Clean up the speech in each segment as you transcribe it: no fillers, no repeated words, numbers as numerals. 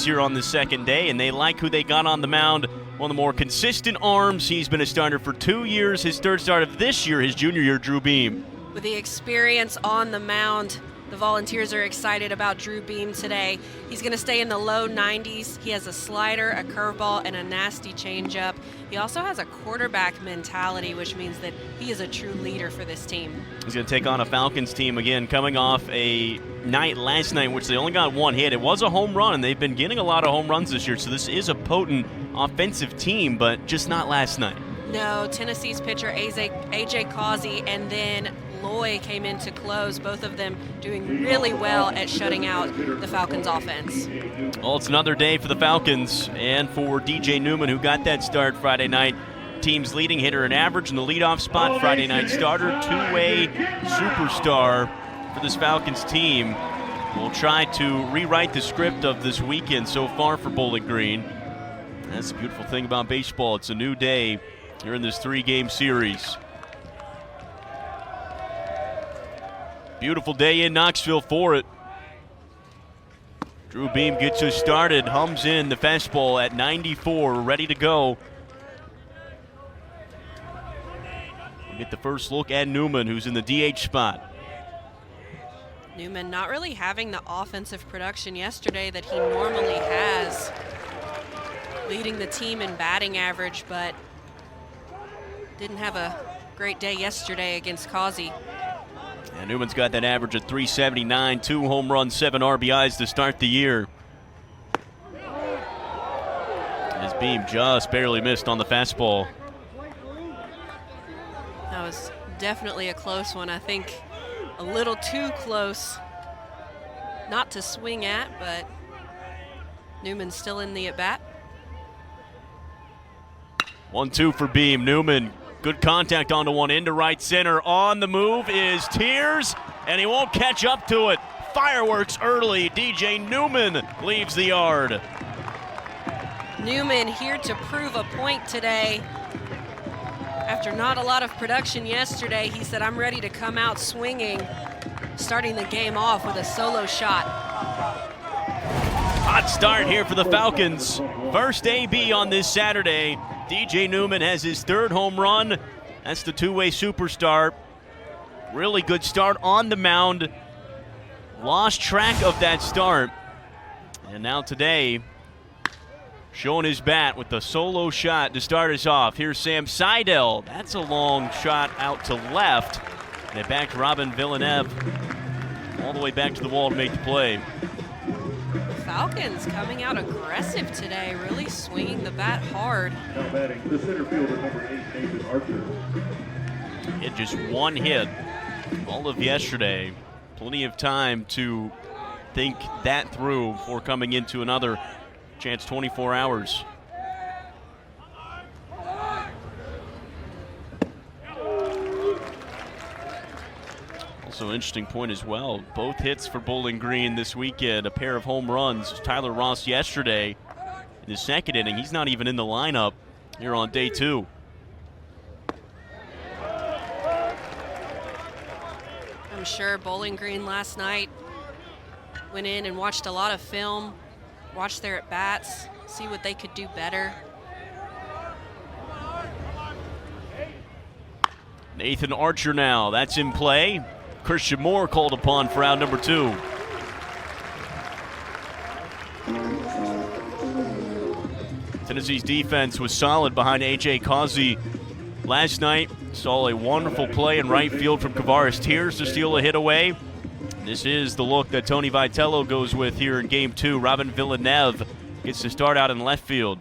here on the second day, and they like who they got on the mound. One of the more consistent arms. He's been a starter for 2 years. His third start of this year, his junior year, Drew Beam. With the experience on the mound, the Volunteers are excited about Drew Beam today. He's going to stay in the low 90s. He has a slider, a curveball, and a nasty changeup. He also has a quarterback mentality, which means that he is a true leader for this team. He's going to take on a Falcons team again, coming off a night last night in which they only got one hit. It was a home run, and they've been getting a lot of home runs this year, so this is a potent offensive team, but just not last night. No, Tennessee's pitcher A.J. Causey and then Loy came in to close, both of them doing really well at shutting out the Falcons offense. Well, it's another day for the Falcons and for DJ Newman, who got that start Friday night. Team's leading hitter in average in the leadoff spot, Friday night starter, two-way superstar for this Falcons team. We'll try to rewrite the script of this weekend so far for Bowling Green. That's the beautiful thing about baseball. It's a new day here in this three-game series. Beautiful day in Knoxville for it. Drew Beam gets us started, hums in the fastball at 94, ready to go. We'll get the first look at Newman, who's in the DH spot. Newman not really having the offensive production yesterday that he normally has, leading the team in batting average, but didn't have a great day yesterday against Causey. And Newman's got that average at 379, 2 home runs, 7 RBIs to start the year. His Beam just barely missed on the fastball. That was definitely a close one. I think a little too close not to swing at, but Newman's still in the at-bat. 1-2 for Beam. Newman, good contact onto one into right center. On the move is Tears, and he won't catch up to it. Fireworks early. DJ Newman leaves the yard. Newman here to prove a point today. After not a lot of production yesterday, he said, I'm ready to come out swinging, starting the game off with a solo shot. Hot start here for the Falcons. First AB on this Saturday. DJ Newman has his third home run. That's the two-way superstar. Really good start on the mound. Lost track of that start. And now today, showing his bat with the solo shot to start us off. Here's Sam Seidel. That's a long shot out to left. And it back to Robin Villeneuve. All the way back to the wall to make the play. Falcons coming out aggressive today, really swinging the bat hard. Now batting the center fielder, number 8, Nathan Archer. Hit just one hit all of yesterday. Plenty of time to think that through before coming into another chance 24 hours. Also, an interesting point as well. Both hits for Bowling Green this weekend, a pair of home runs. Tyler Ross yesterday in the second inning. He's not even in the lineup here on day 2. I'm sure Bowling Green last night went in and watched a lot of film, watched their at-bats, see what they could do better. Nathan Archer now, that's in play. Christian Moore called upon for out number 2. Tennessee's defense was solid behind A.J. Causey last night. Saw a wonderful play in right field from Kavaris Tears to steal a hit away. This is the look that Tony Vitello goes with here in Game 2. Robin Villeneuve gets to start out in left field.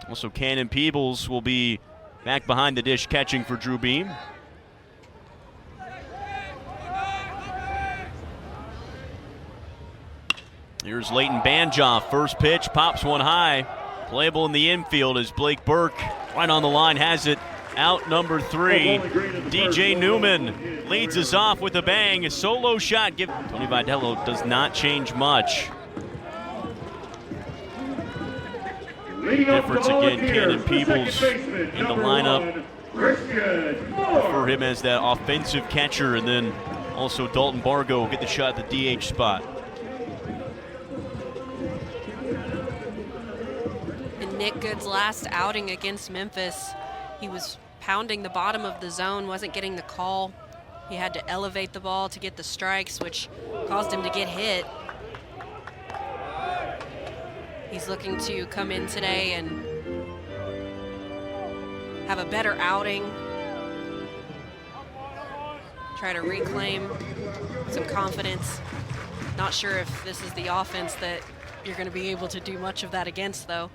Also, Cannon Peebles will be back behind the dish catching for Drew Beam. Here's Leighton Banjoff. First pitch, pops one high. Playable in the infield as Blake Burke right on the line has it. Out number 3. DJ Newman leads us off with a bang. A solo shot. Tony Vitello does not change much. Difference again, Cannon Peebles in the lineup for him as that offensive catcher, and then also Dalton Bargo will get the shot at the DH spot. in Nick Good's last outing against Memphis. He was pounding the bottom of the zone, wasn't getting the call. He had to elevate the ball to get the strikes, which caused him to get hit. He's looking to come in today and have a better outing, try to reclaim some confidence. Not sure if this is the offense that you're going to be able to do much of that against, though.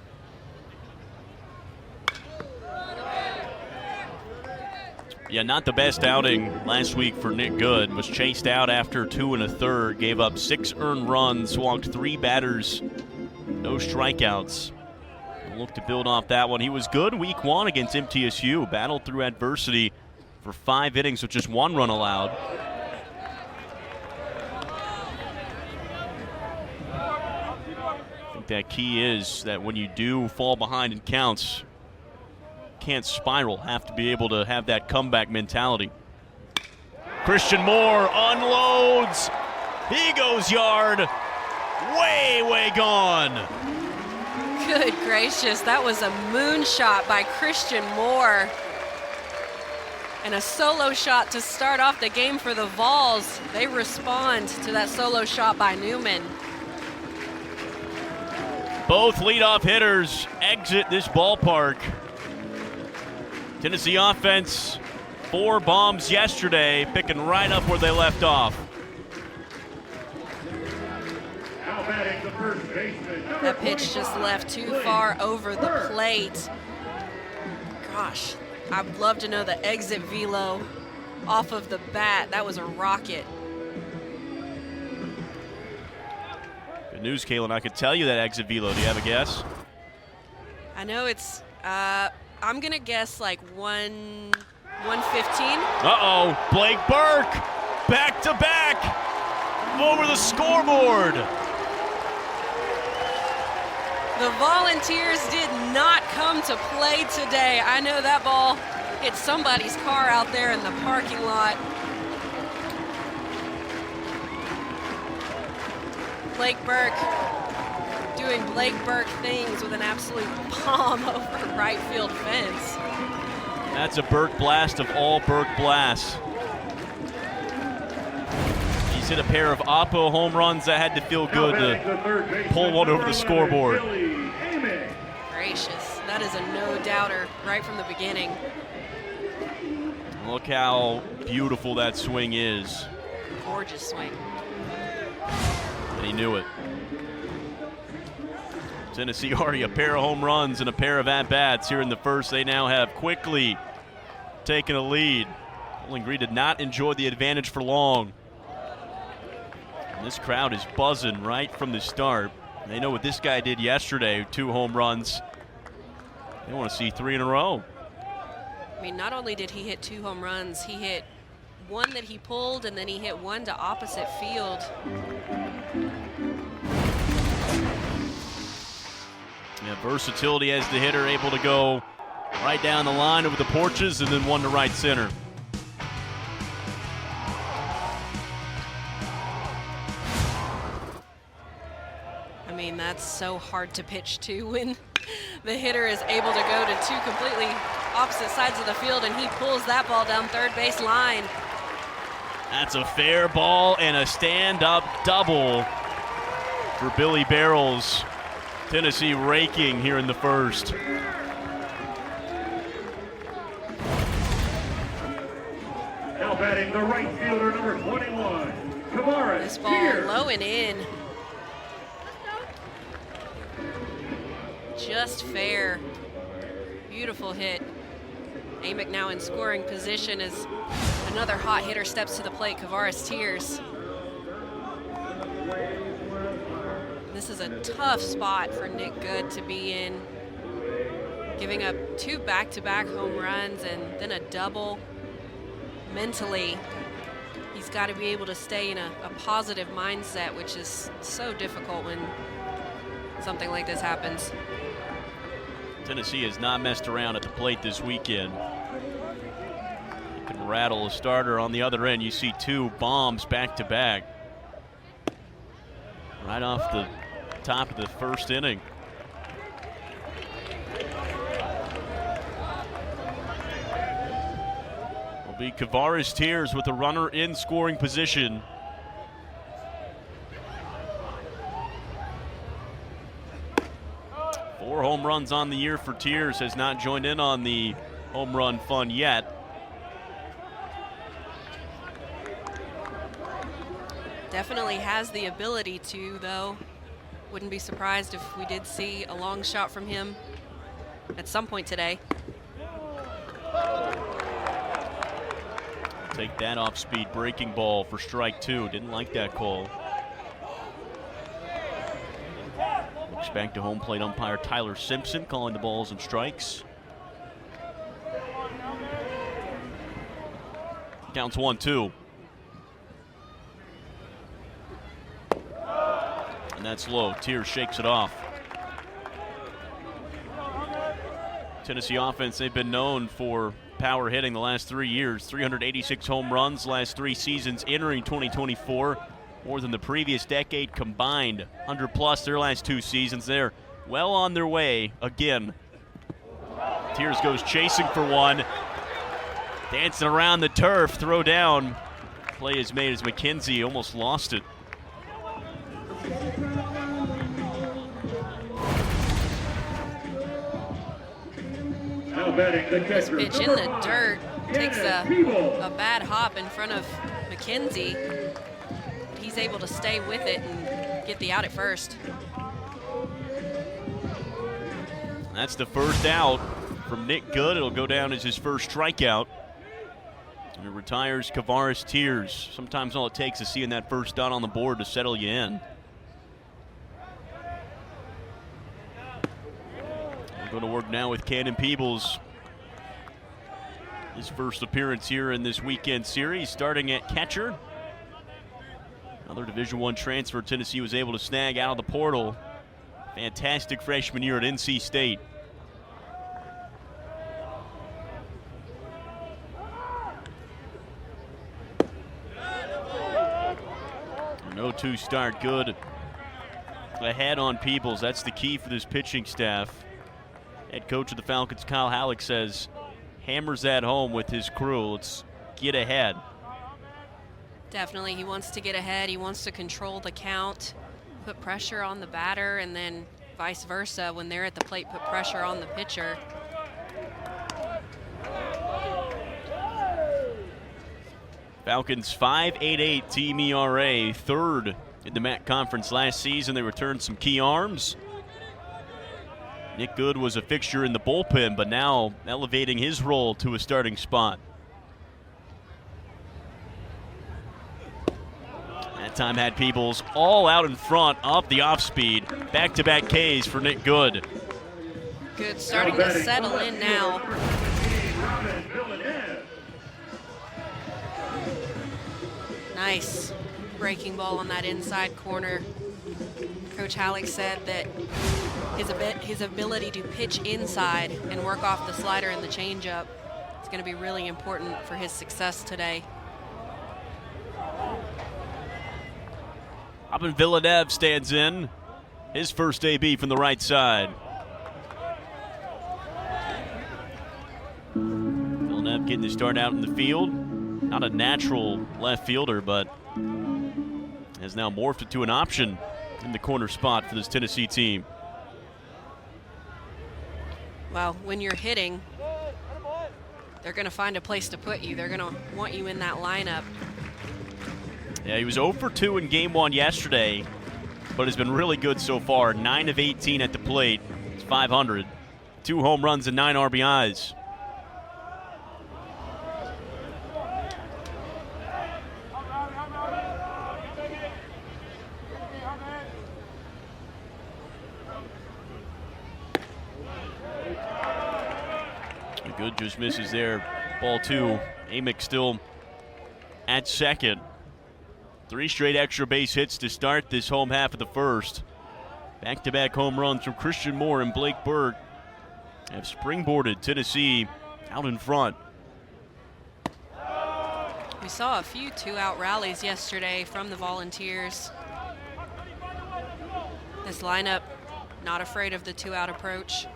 Yeah, not the best outing last week for Nick Good. Was chased out after 2 1/3, gave up 6 earned runs, walked 3 batters, no strikeouts. Look to build off that one. He was good week 1 against MTSU, battled through adversity for 5 innings with just 1 run allowed. I think that key is that when you do fall behind in counts, can't spiral, have to be able to have that comeback mentality. Christian Moore unloads. He goes yard. Way gone. Good gracious, that was a moonshot by Christian Moore. And a solo shot to start off the game for the Vols. They respond to that solo shot by Newman. Both leadoff hitters exit this ballpark. Tennessee offense, 4 bombs yesterday, picking right up where they left off. That pitch just left too far over the plate. Gosh, I'd love to know the exit velo off of the bat. That was a rocket. Good news, Kaylin. I could tell you that exit velo. Do you have a guess? I know it's, I'm gonna guess like 115. Uh-oh, Blake Burke, back to back, over the scoreboard. The Volunteers did not come to play today. I know that ball hit somebody's car out there in the parking lot. Blake Burke doing Blake Burke things with an absolute bomb over right field fence. That's a Burke blast of all Burke blasts. He's hit a pair of Oppo home runs that had to feel good to pull one over the scoreboard. Gracious, that is a no-doubter right from the beginning. Look how beautiful that swing is. Gorgeous swing. And he knew it. Tennessee already a pair of home runs and a pair of at-bats here in the first. They now have quickly taken a lead. Bowling Green did not enjoy the advantage for long. And this crowd is buzzing right from the start. They know what this guy did yesterday, 2 home runs. They want to see 3 in a row. I mean, not only did he hit 2 home runs, he hit 1 that he pulled, and then he hit 1 to opposite field. Yeah, versatility as the hitter, able to go right down the line over the porches and then 1 to right center. I mean, that's so hard to pitch to when the hitter is able to go to 2 completely opposite sides of the field, and he pulls that ball down third base line. That's a fair ball and a stand-up double for Billy Barrels. Tennessee raking here in the first. Now batting the right fielder, number 21, Kamara. This ball low and in. Just fair. Beautiful hit. Amick now in scoring position as another hot hitter steps to the plate, Kavaris Tears. This is a tough spot for Nick Good to be in. Giving up 2 back-to-back home runs and then a double. Mentally, he's got to be able to stay in a positive mindset, which is so difficult when something like this happens. Tennessee has not messed around at the plate this weekend. You can rattle a starter on the other end. You see 2 bombs back-to-back. Right off the top of the first inning. It'll be Kavaris Tears with a runner in scoring position. Four home runs on the year for Tears, has not joined in on the home run fun yet. Definitely has the ability to, though. Wouldn't be surprised if we did see a long shot from him at some point today. Take that off-speed breaking ball for strike two. Didn't like that call. Looks back to home plate umpire Tyler Simpson calling the balls and strikes. Counts 1-2. And that's low. Tears shakes it off. Tennessee offense, they've been known for power hitting the last 3 years. 386 home runs last 3 seasons entering 2024. More than the previous decade combined. 100 plus their last 2 seasons. They're well on their way again. Tears goes chasing for one. Dancing around the turf, throw down. Play is made as McKenzie almost lost it. This pitch in the dirt takes a bad hop in front of McKenzie. He's able to stay with it and get the out at first. That's the first out from Nick Good. It'll go down as his first strikeout. And it retires Kavaris Tears. Sometimes all it takes is seeing that first out on the board to settle you in. We'll go to work now with Cannon Peebles. His first appearance here in this weekend series, starting at catcher. Another Division I transfer Tennessee was able to snag out of the portal. Fantastic freshman year at NC State. No 2 start, good. Ahead on Peebles, that's the key for this pitching staff. Head coach of the Falcons, Kyle Halleck, says hammers that home with his crew. Let's get ahead. Definitely, he wants to get ahead. He wants to control the count, put pressure on the batter, and then vice versa. When they're at the plate, put pressure on the pitcher. Falcons 5.88 team ERA, third in the MAC conference last season. They returned some key arms. Nick Good was a fixture in the bullpen, but now elevating his role to a starting spot. That time had Peebles all out in front of the off-speed. Back-to-back Ks for Nick Good. Good starting to settle in now. Nice breaking ball on that inside corner. Coach Halleck said that his ability to pitch inside and work off the slider and the changeup is going to be really important for his success today. Robin Villeneuve stands in. His first AB from the right side. Villeneuve getting the start out in the field. Not a natural left fielder, but has now morphed into an option in the corner spot for this Tennessee team. Well, when you're hitting, they're going to find a place to put you. They're going to want you in that lineup. Yeah, he was 0 for 2 in game 1 yesterday, but has been really good so far. 9 of 18 at the plate. It's 500. 2 home runs and 9 RBIs. Good just misses there. Ball 2. Amick still at second. 3 straight extra base hits to start this home half of the first. Back-to-back home runs from Christian Moore and Blake Burke have springboarded Tennessee out in front. We saw a few 2-out rallies yesterday from the Volunteers. This lineup not afraid of the 2-out approach.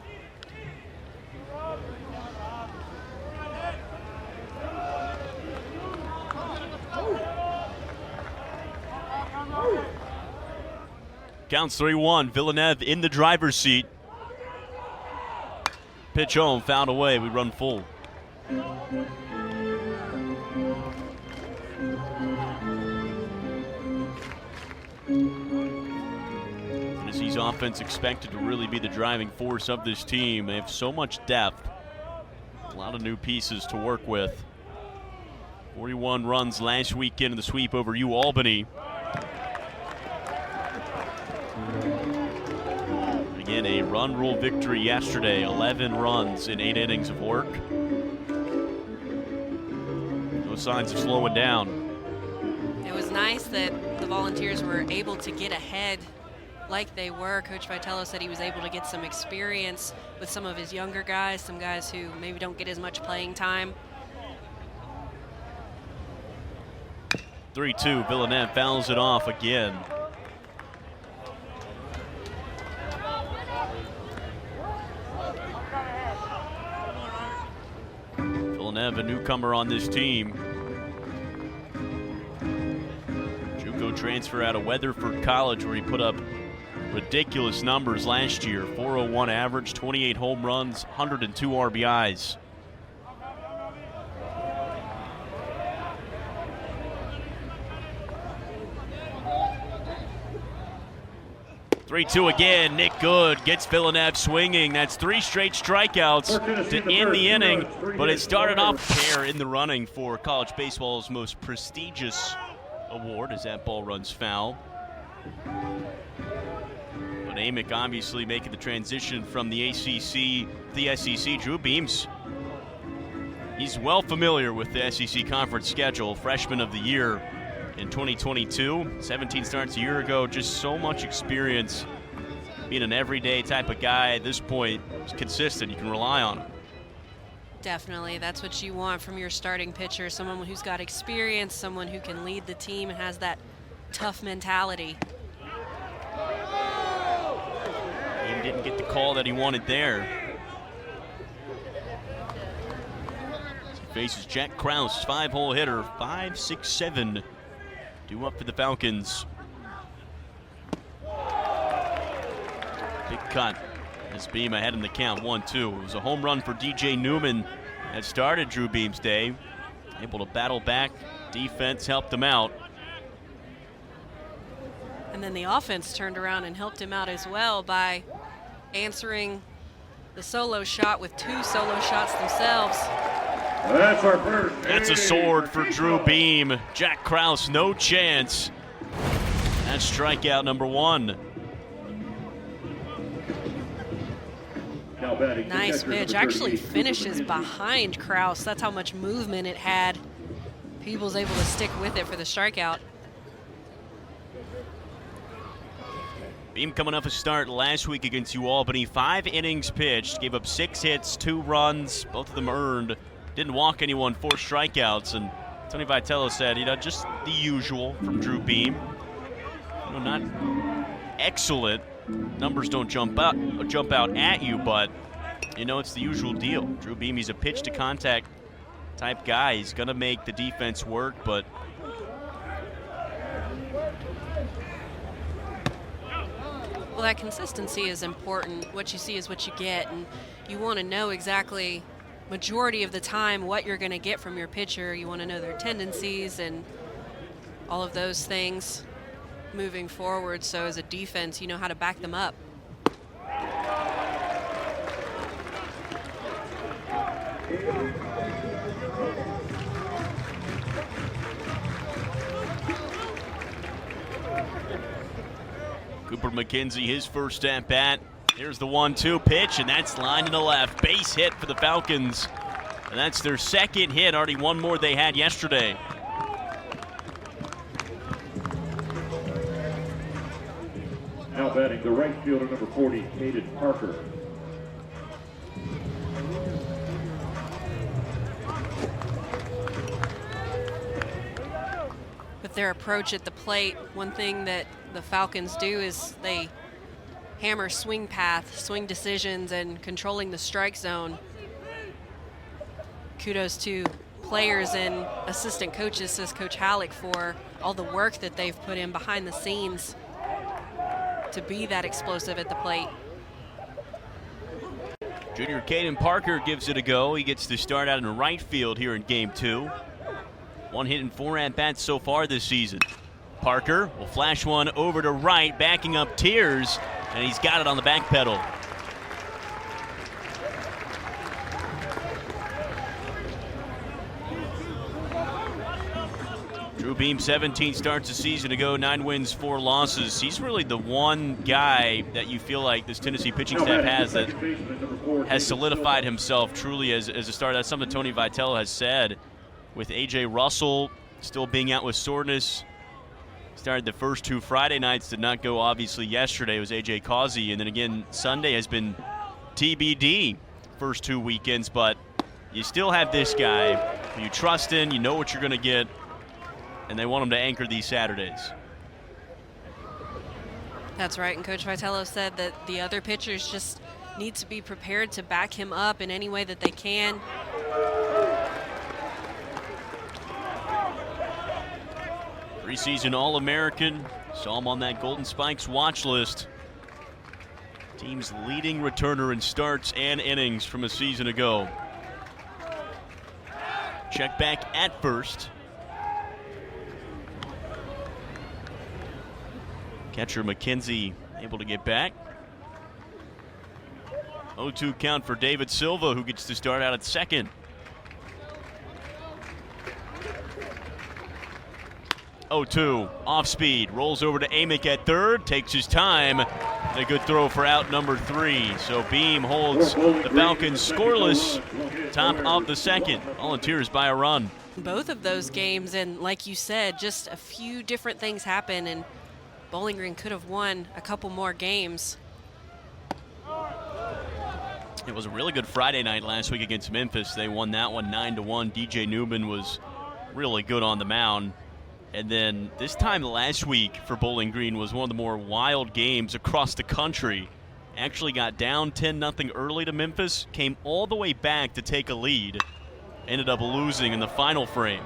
Counts 3-1. Villeneuve in the driver's seat. Pitch home, fouled away. We run full. Tennessee's offense expected to really be the driving force of this team. They have so much depth. A lot of new pieces to work with. 41 runs last weekend in the sweep over Albany. Again, a run rule victory yesterday. 11 runs in 8 innings of work. No signs of slowing down. It was nice that the Volunteers were able to get ahead like they were. Coach Vitello said he was able to get some experience with some of his younger guys, some guys who maybe don't get as much playing time. 3-2, Villeneuve fouls it off again. Villeneuve, a newcomer on this team. JUCO transfer out of Weatherford College, where he put up ridiculous numbers last year. 401 average, 28 home runs, 102 RBIs. Three-two again. Nick Good gets Villeneuve swinging. That's 3 straight strikeouts to end the inning, but it started off fair in the running for college baseball's most prestigious award as that ball runs foul. But Amick obviously making the transition from the ACC to the SEC. Drew Beams, he's well familiar with the SEC conference schedule. Freshman of the year in 2022, 17 starts a year ago. Just so much experience, being an everyday type of guy at this point. He's consistent, you can rely on him. Definitely, that's what you want from your starting pitcher, someone who's got experience, someone who can lead the team and has that tough mentality. He didn't get the call that he wanted there. He faces Jack Krause, 5-hole hitter, 5'6'7", due up for the Falcons. Big cut as Beam ahead in the count, 1-2. It was a home run for DJ Newman that started Drew Beam's day. Able to battle back. Defense helped him out. And then the offense turned around and helped him out as well by answering the solo shot with 2 solo shots themselves. That's our first. That's a sword for Drew Beam. Jack Krause, no chance. That's strikeout number 1. Nice pitch. Actually finishes behind Krause. That's how much movement it had. Peebles able to stick with it for the strikeout. Beam coming off a start last week against Albany. 5 innings pitched, gave up 6 hits, 2 runs, both of them earned. Didn't walk anyone, 4 strikeouts, and Tony Vitello said, just the usual from Drew Beam. Not excellent. Numbers don't jump out at you, but it's the usual deal. Drew Beam, he's a pitch to contact type guy. He's gonna make the defense work, but well, that consistency is important. What you see is what you get, and you want to know exactly, majority of the time, what you're going to get from your pitcher. You want to know their tendencies and all of those things moving forward. So as a defense, you know how to back them up. Cooper McKenzie, his first at bat. Here's the 1-2 pitch, and that's lined to the left. Base hit for the Falcons. And that's their second hit, already one more they had yesterday. Now batting the right fielder, number 40, Caden Parker. With their approach at the plate, one thing that the Falcons do is they hammer swing path, swing decisions, and controlling the strike zone. Kudos to players and assistant coaches, says Coach Halleck, for all the work that they've put in behind the scenes to be that explosive at the plate. Junior Caden Parker gives it a go. He gets to start out in right field here in Game 2. 1 hit and 4 at-bats so far this season. Parker will flash one over to right, backing up Tiers, and he's got it on the back pedal. Drew Beam, 17 starts the season ago, 9 wins, 4 losses. He's really the one guy that you feel like this Tennessee pitching staff has that has solidified himself truly as a starter. That's something Tony Vitello has said. With A.J. Russell still being out with soreness. Started the first 2 Friday nights, did not go obviously yesterday. It was A.J. Causey, and then again Sunday has been TBD first 2 weekends, but you still have this guy who you trust in, you know what you're going to get, and they want him to anchor these Saturdays. That's right, and Coach Vitello said that the other pitchers just need to be prepared to back him up in any way that they can. Preseason All-American, saw him on that Golden Spikes watch list. Team's leading returner in starts and innings from a season ago. Check back at first. Catcher McKenzie able to get back. 0-2 count for David Silva, who gets to start out at second. 0-2, off speed, rolls over to Amick at third, takes his time. A good throw for out number 3. So Beam holds the Falcons scoreless, top of the second. Volunteers by a run. Both of those games, and like you said, just a few different things happen, and Bowling Green could have won a couple more games. It was a really good Friday night last week against Memphis. They won that one 9-1. DJ Newman was really good on the mound. And then this time last week for Bowling Green was one of the more wild games across the country. Actually got down 10-0 early to Memphis, came all the way back to take a lead. Ended up losing in the final frame.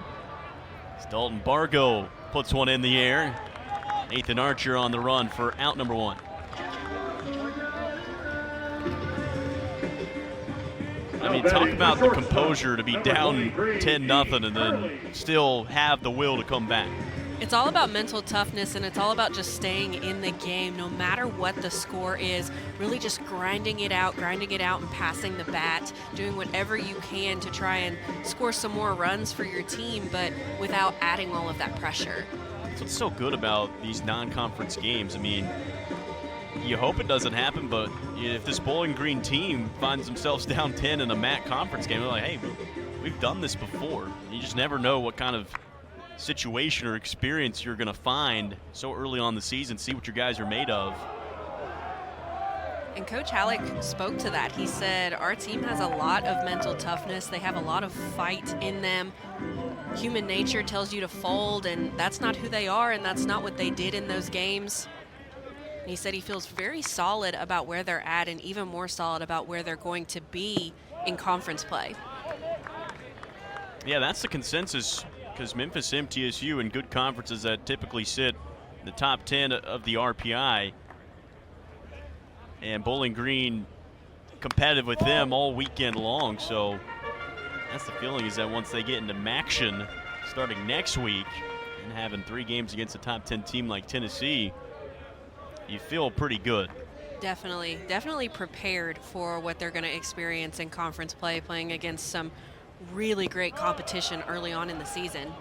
As Dalton Bargo puts one in the air. Nathan Archer on the run for out number 1. I mean, talk about the composure to be down 10-0 and then still have the will to come back. It's all about mental toughness, and it's all about just staying in the game no matter what the score is, really just grinding it out and passing the bat, doing whatever you can to try and score some more runs for your team, but without adding all of that pressure. That's what's so good about these non-conference games. I mean, you hope it doesn't happen, but if this Bowling Green team finds themselves down 10 in a MAC conference game, they're like, hey, we've done this before. You just never know what kind of situation or experience you're going to find so early on the season. See what your guys are made of. And Coach Halleck spoke to that. He said, our team has a lot of mental toughness. They have a lot of fight in them. Human nature tells you to fold, and that's not who they are, and that's not what they did in those games. And he said he feels very solid about where they're at, and even more solid about where they're going to be in conference play. Yeah, that's the consensus, because Memphis, MTSU, and good conferences that typically sit in the top 10 of the RPI. And Bowling Green competitive with them all weekend long. So that's the feeling, is that once they get into MACtion starting next week and having 3 games against a top 10 team like Tennessee, you feel pretty good. Definitely prepared for what they're going to experience in conference play, playing against some really great competition early on in the season.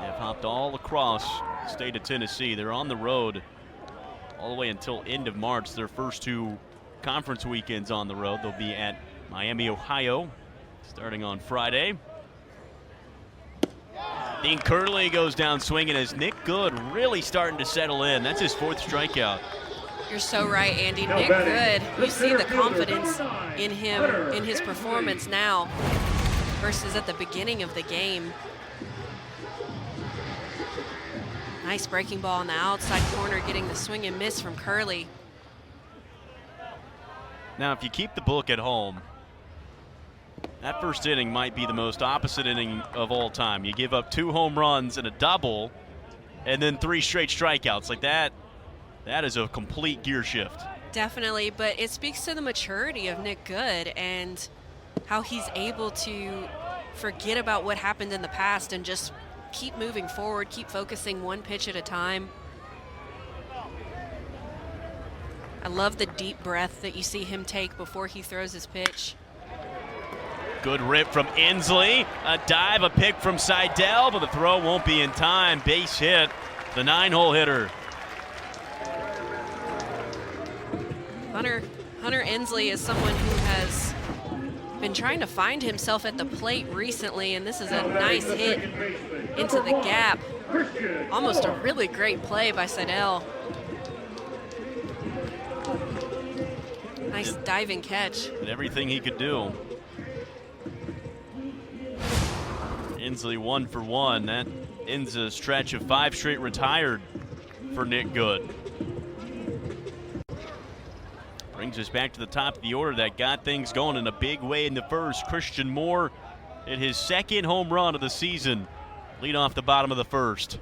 They've hopped all across the state of Tennessee. They're on the road all the way until end of March. Their first 2 conference weekends on the road. They'll be at Miami, Ohio, starting on Friday. Dean Curley goes down swinging as Nick Good really starting to settle in. That's his 4th strikeout. You're so right, Andy. Nick Good, you see the confidence in him, in his performance now versus at the beginning of the game. Nice breaking ball on the outside corner, getting the swing and miss from Curley. Now, if you keep the book at home, that first inning might be the most opposite inning of all time. You give up 2 home runs and a double, and then 3 straight strikeouts. Like that is a complete gear shift. Definitely, but it speaks to the maturity of Nick Good and how he's able to forget about what happened in the past and just keep moving forward, keep focusing one pitch at a time. I love the deep breath that you see him take before he throws his pitch. Good rip from Inslee. A dive, a pick from Seidel, but the throw won't be in time. Base hit, the 9-hole hitter. Hunter Inslee is someone who has been trying to find himself at the plate recently, and this is a nice hit into the gap. Almost a really great play by Seidel. Nice diving catch. And everything he could do. Inslee 1 for 1. That ends a stretch of 5 straight retired for Nick Good. Brings us back to the top of the order that got things going in a big way in the first. Christian Moore hit his 2nd home run of the season. Lead off the bottom of the first.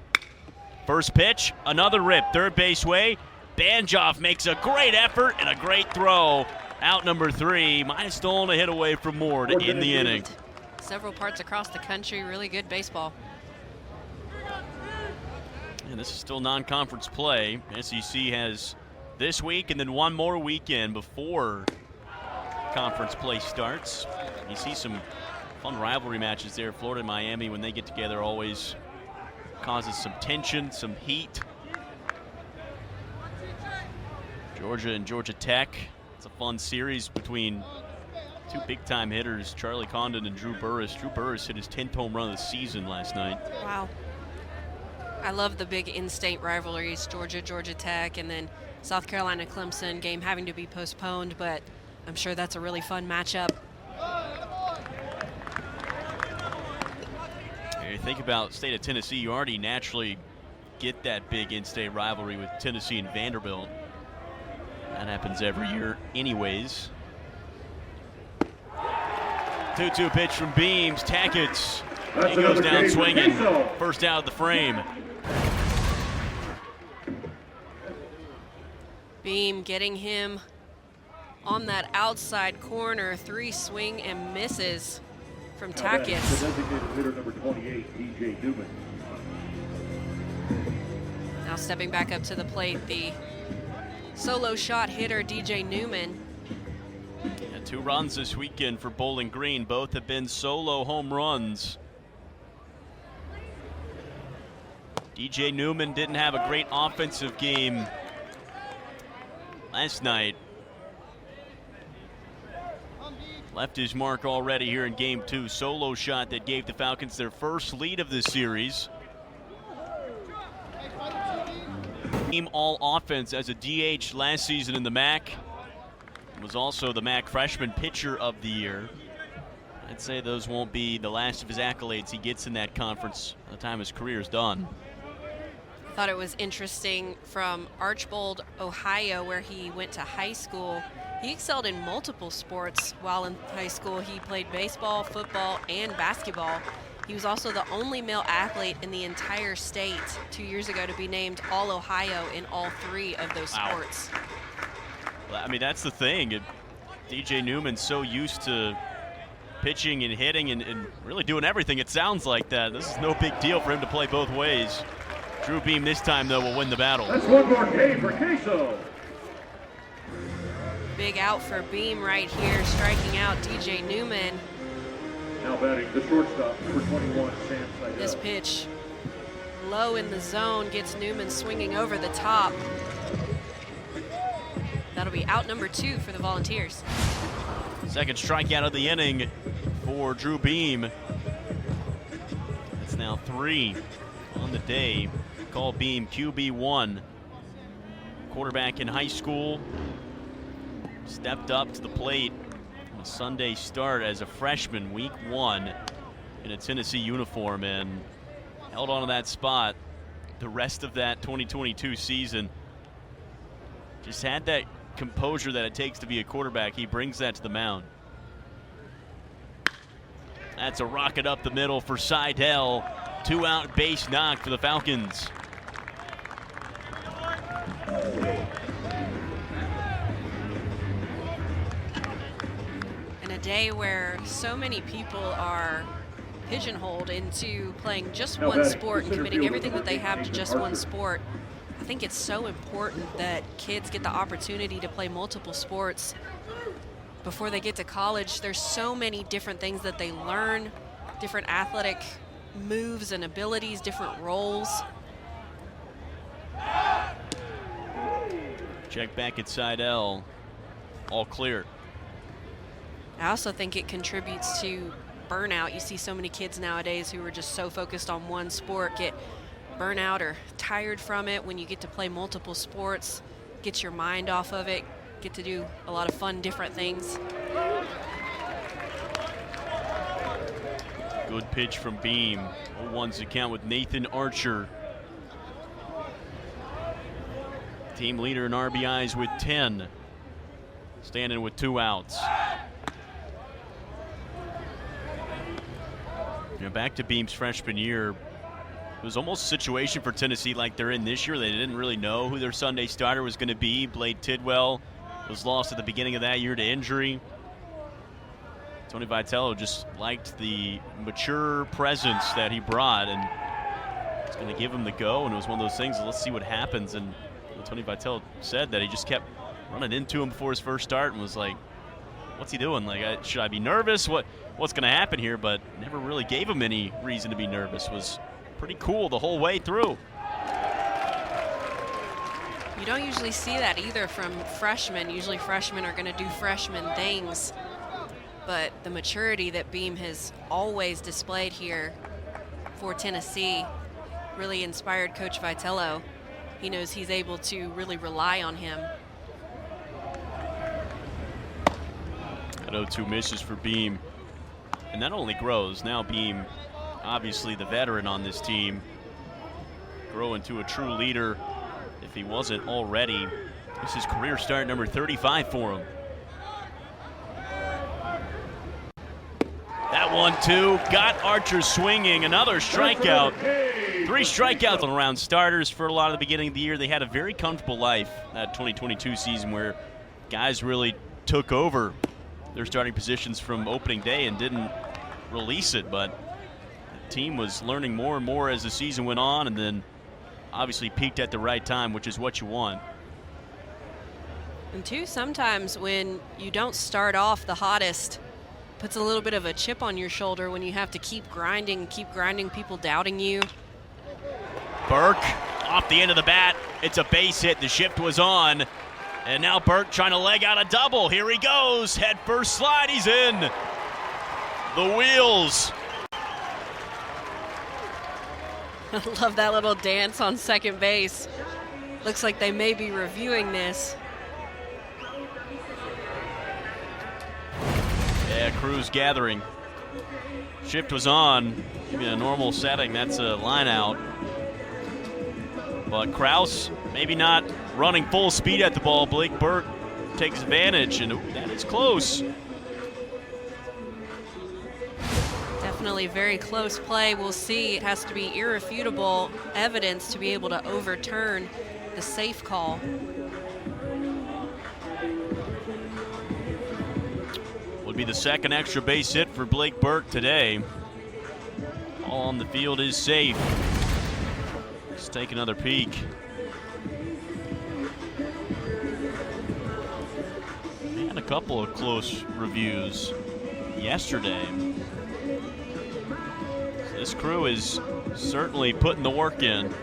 First pitch, another rip, third base way. Banjoff makes a great effort and a great throw. Out number 3, might have stolen a hit away from Moore to end the inning. Several parts across the country, really good baseball. And this is still non-conference play. SEC has this week and then one more weekend before conference play starts. You see some fun rivalry matches there. Florida and Miami, when they get together, always causes some tension, some heat. Georgia and Georgia Tech. It's a fun series between 2 big-time hitters, Charlie Condon and Drew Burris. Drew Burris hit his 10th home run of the season last night. Wow. I love the big in-state rivalries, Georgia, Georgia Tech, and then South Carolina, Clemson, game having to be postponed, but I'm sure that's a really fun matchup. You think about state of Tennessee, you already naturally get that big in-state rivalry with Tennessee and Vanderbilt. That happens every year anyways. 2-2 pitch from Beams. Tackett. He goes down swinging. First out of the frame. Beam getting him on that outside corner. 3 swing and misses from Tackett. The designated hitter number 28, DJ Newman. Now stepping back up to the plate, the solo shot hitter, DJ Newman. Yeah, 2 runs this weekend for Bowling Green. Both have been solo home runs. DJ Newman didn't have a great offensive game last night. Left his mark already here in game 2. Solo shot that gave the Falcons their first lead of this series. Team all offense as a DH last season in the MAC. Was also the MAC freshman pitcher of the year. I'd say those won't be the last of his accolades he gets in that conference by the time his career is done. I thought it was interesting from Archbold, Ohio, where he went to high school. He excelled in multiple sports while in high school. He played baseball, football, and basketball. He was also the only male athlete in the entire state 2 years ago to be named All-Ohio in all 3 of those sports. Well, I mean, that's the thing. DJ Newman's so used to pitching and hitting and really doing everything. It sounds like that. This is no big deal for him to play both ways. Drew Beam this time, though, will win the battle. That's one more K for Queso. Big out for Beam right here, striking out DJ Newman. Now batting the shortstop, number 21, Sam Seidel. This pitch low in the zone gets Newman swinging over the top. That'll be out number 2 for the Volunteers. Second strikeout of the inning for Drew Beam. It's now 3 on the day. Call Beam QB1. Quarterback in high school. Stepped up to the plate on a Sunday start as a freshman, week 1, in a Tennessee uniform, and held on to that spot the rest of that 2022 season. Just had that composure that it takes to be a quarterback. He brings that to the mound. That's a rocket up the middle for Seidel. 2-out base knock for the Falcons. day where so many people are pigeonholed into playing just Now one batting, sport and center committing fielder, everything that number they have to 18, just one Archer. sport. I think it's so important that kids get the opportunity to play multiple sports before they get to college. There's so many different things that they learn, different athletic moves and abilities, different roles. Check back at side L. All clear. I also think it contributes to burnout. You see so many kids nowadays who are just so focused on one sport get burnout or tired from it. When you get to play multiple sports, get your mind off of it, get to do a lot of fun, different things. Good pitch from Beam. 0-1's the count with Nathan Archer. Team leader in RBIs with 10. Standing with 2 outs. Back to Beam's freshman year. It was almost a situation for Tennessee like they're in this year. They didn't really know who their Sunday starter was going to be. Blade Tidwell was lost at the beginning of that year to injury. Tony Vitello just liked the mature presence that he brought, and it's going to give him the go. And it was one of those things, let's see what happens. And Tony Vitello said that he just kept running into him before his first start and was like, what's he doing? Like, should I be nervous? What's going to happen here? But never really gave him any reason to be nervous. Was pretty cool the whole way through. You don't usually see that either from freshmen. Usually freshmen are going to do freshman things. But the maturity that Beam has always displayed here for Tennessee really inspired Coach Vitello. He knows he's able to really rely on him. That 0-2 misses for Beam. And that only grows. Now Beam, obviously the veteran on this team, grow into a true leader if he wasn't already. This is career start number 35 for him. That 1-2 got Archer swinging. Another strikeout. 3 strikeouts on round starters for a lot of the beginning of the year. They had a very comfortable life that 2022 season where guys really took over their starting positions from opening day and didn't release it. But the team was learning more and more as the season went on, and then obviously peaked at the right time, which is what you want. And too, sometimes when you don't start off the hottest, puts a little bit of a chip on your shoulder when you have to keep grinding, people doubting you. Burke off the end of the bat. It's a base hit. The shift was on. And now Burke trying to leg out a double. Here he goes. Head first slide. He's in. The wheels. I love that little dance on second base. Looks like they may be reviewing this. Yeah, crew's gathering. Shift was on. In a normal setting, that's a line out. But Kraus maybe not running full speed at the ball. Blake Burke takes advantage, and that is close. Definitely very close play. We'll see. It has to be irrefutable evidence to be able to overturn the safe call. Would be the second extra base hit for Blake Burke today. All on the field is safe. Let's take another peek. And a couple of close reviews yesterday. So this crew is certainly putting the work in.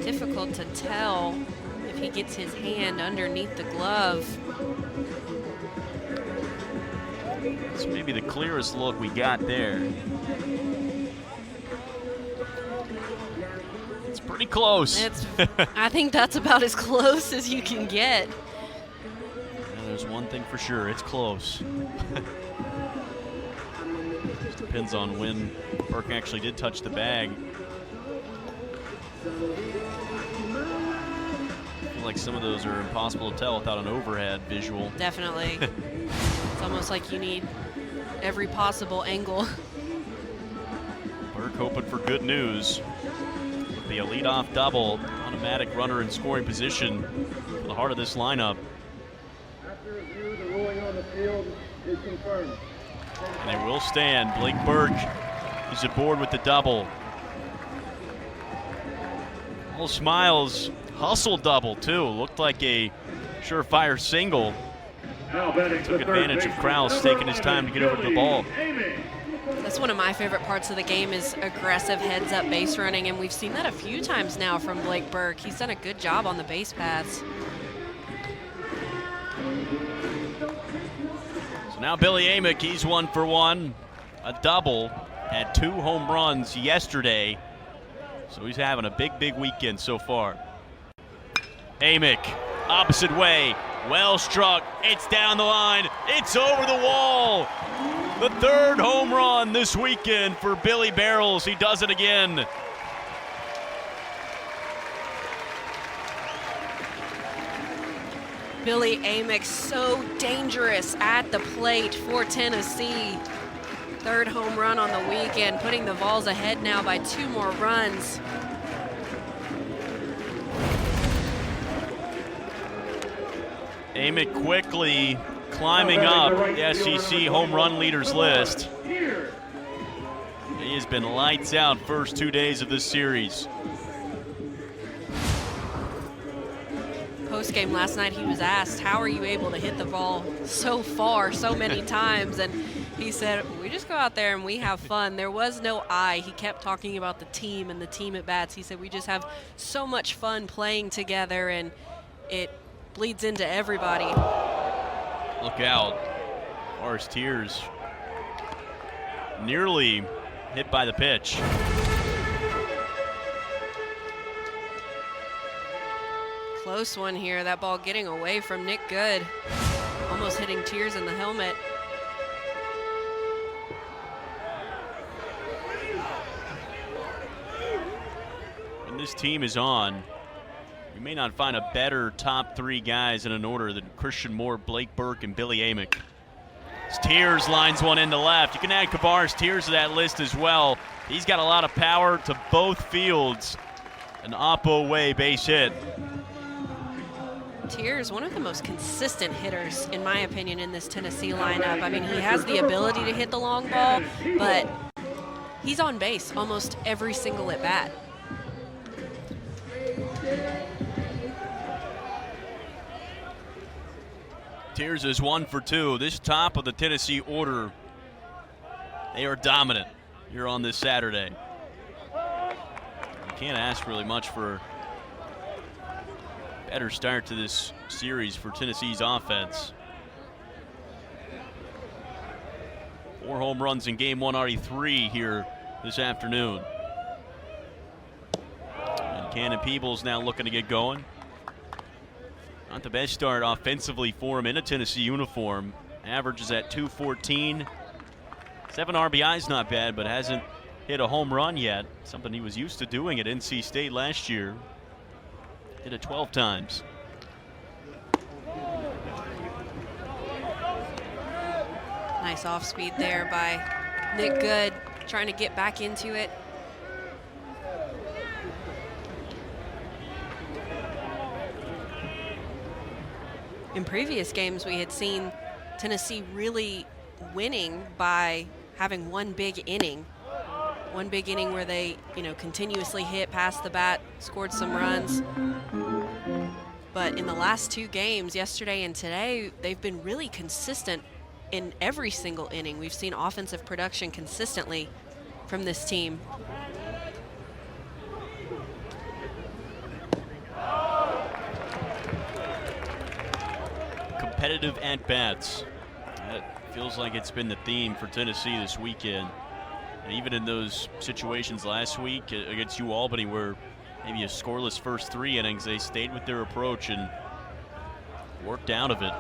Difficult to tell if he gets his hand underneath the glove. It's maybe the clearest look we got there. It's pretty close. I think that's about as close as you can get. And there's one thing for sure, it's close. Just depends on when Burke actually did touch the bag. I feel like some of those are impossible to tell without an overhead visual. Definitely. It's almost like you need every possible angle. Burke hoping for good news. With the leadoff double, automatic runner in scoring position for the heart of this lineup. And they will stand. Blake Burke is aboard with the double. All smiles, hustle double too. Looked like a surefire single. Took advantage of Krause taking his time to get over to the ball. That's one of my favorite parts of the game is aggressive heads-up base running, and we've seen that a few times now from Blake Burke. He's done a good job on the base paths. So now Billy Amick, he's 1 for 1. A double, had 2 home runs yesterday. So he's having a big weekend so far. Amick, opposite way, well struck, it's down the line, it's over the wall. The 3rd home run this weekend for Billy Barrels. He does it again. Billy Amick so dangerous at the plate for Tennessee. 3rd home run on the weekend, putting the Vols ahead now by 2 more runs. Amick quickly climbing up the SEC home run leaders list. He has been lights out first 2 days of this series. Post-game last night, he was asked, how are you able to hit the ball so far, so many times? And he said, we just go out there and we have fun. There was no I. He kept talking about the team and the team at bats. He said, we just have so much fun playing together, and it bleeds into everybody. Look out. Forrest Tears nearly hit by the pitch. Close one here. That ball getting away from Nick Good. Almost hitting Tears in the helmet. When this team is on, you may not find a better top 3 guys in an order than Christian Moore, Blake Burke, and Billy Amick. Tears lines one into left. You can add Kavares Tears to that list as well. He's got a lot of power to both fields. An oppo way base hit. Tears, one of the most consistent hitters, in my opinion, in this Tennessee lineup. I mean, he has the ability to hit the long ball, but he's on base almost every single at bat. Tears is 1 for 2. This top of the Tennessee order, they are dominant here on this Saturday. You can't ask really much for a better start to this series for Tennessee's offense. 4 home runs in game 1, already 3 here this afternoon. And Cannon Peebles now looking to get going. Not the best start offensively for him in a Tennessee uniform. Averages at .214. 7 RBIs, not bad, but hasn't hit a home run yet. Something he was used to doing at NC State last year. Hit it 12 times. Nice off speed there by Nick Good, trying to get back into it. In previous games, we had seen Tennessee really winning by having one big inning. One big inning where they, continuously hit past the bat, scored some runs. But in the last 2 games, yesterday and today, they've been really consistent in every single inning. We've seen offensive production consistently from this team. Competitive at-bats. That feels like it's been the theme for Tennessee this weekend. And even in those situations last week against Albany, where maybe a scoreless first 3 innings, they stayed with their approach and worked out of it.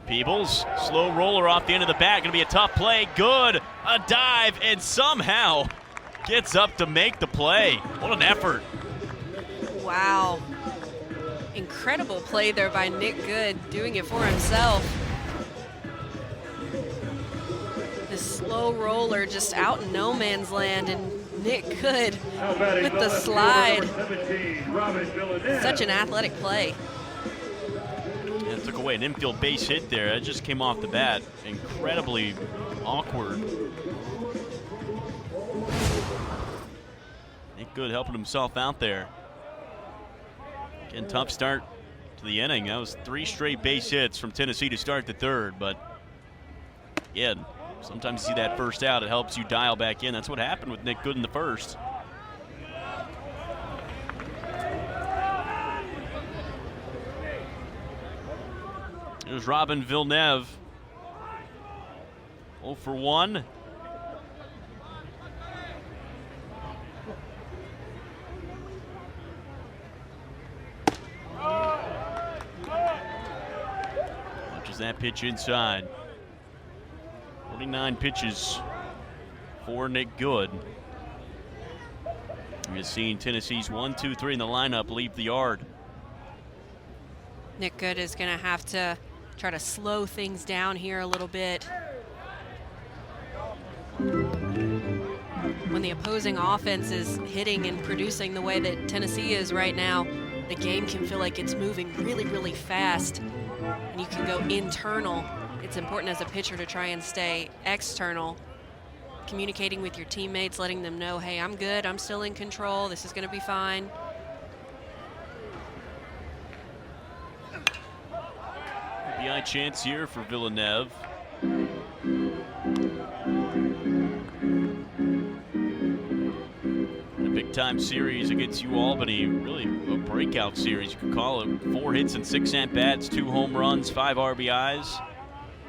Peebles, slow roller off the end of the bat, gonna be a tough play. Good, a dive, and somehow gets up to make the play. What an effort. Wow. Incredible play there by Nick Good, doing it for himself. This slow roller just out in no man's land, and Nick Good with the slide. Such an athletic play. Yeah, took away an infield base hit there. That just came off the bat. Incredibly awkward. Nick Good helping himself out there. Again, tough start to the inning. That was 3 straight base hits from Tennessee to start the third. But again, sometimes you see that first out, it helps you dial back in. That's what happened with Nick Good in the first. Here's Robin Villeneuve. 0 for 1. Watches that pitch inside. 49 pitches for Nick Good. We're seeing Tennessee's 1, 2, 3 in the lineup leave the yard. Nick Good is going to have to try to slow things down here a little bit. When the opposing offense is hitting and producing the way that Tennessee is right now, the game can feel like it's moving really, really fast, and you can go internal. It's important as a pitcher to try and stay external, communicating with your teammates, letting them know, hey, I'm good, I'm still in control, this is going to be fine. RBI chance here for Villeneuve. A big-time series against Albany, really a breakout series, you could call it. 4 hits and 6 at-bats, 2 home runs, 5 RBIs,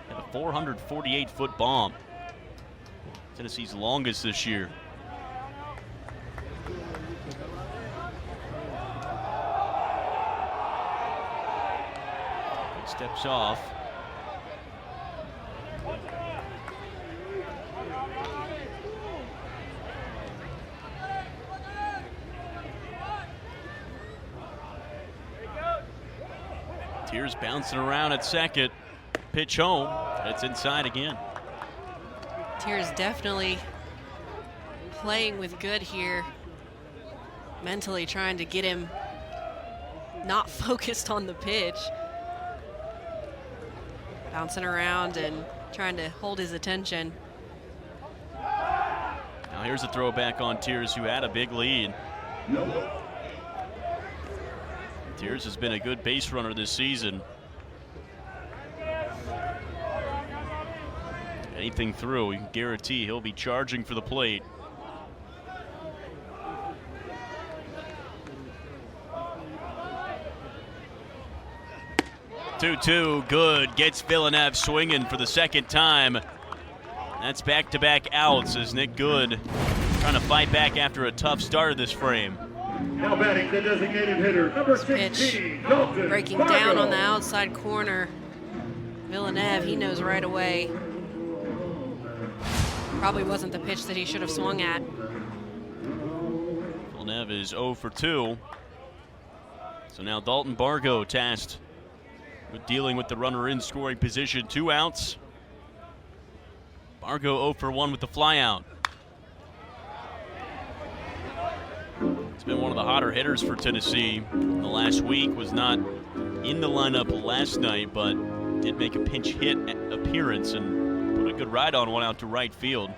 and a 448-foot bomb. Tennessee's longest this year. Steps off. Tears bouncing around at second. Pitch home. It's inside again. Tears definitely playing with Good here. Mentally trying to get him not focused on the pitch. Bouncing around and trying to hold his attention. Now here's a throwback on Tears, who had a big lead. Tears has been a good base runner this season. Anything through, you can guarantee he'll be charging for the plate. Two, Good gets Villeneuve swinging for the second time. That's back-to-back outs as Nick Good trying to fight back after a tough start of this frame. Now batting the designated hitter, number Pitch 16, Dalton breaking Fargo. down on the outside corner. Villeneuve, he knows right away. Probably wasn't the pitch that he should have swung at. Villeneuve is 0 for 2. So now Dalton Bargo tasked with dealing with the runner in scoring position. 2 outs. Bargo 0 for 1 with the flyout. It's been one of the hotter hitters for Tennessee in the last week. Was not in the lineup last night, but did make a pinch hit appearance and put a good ride on one out to right field.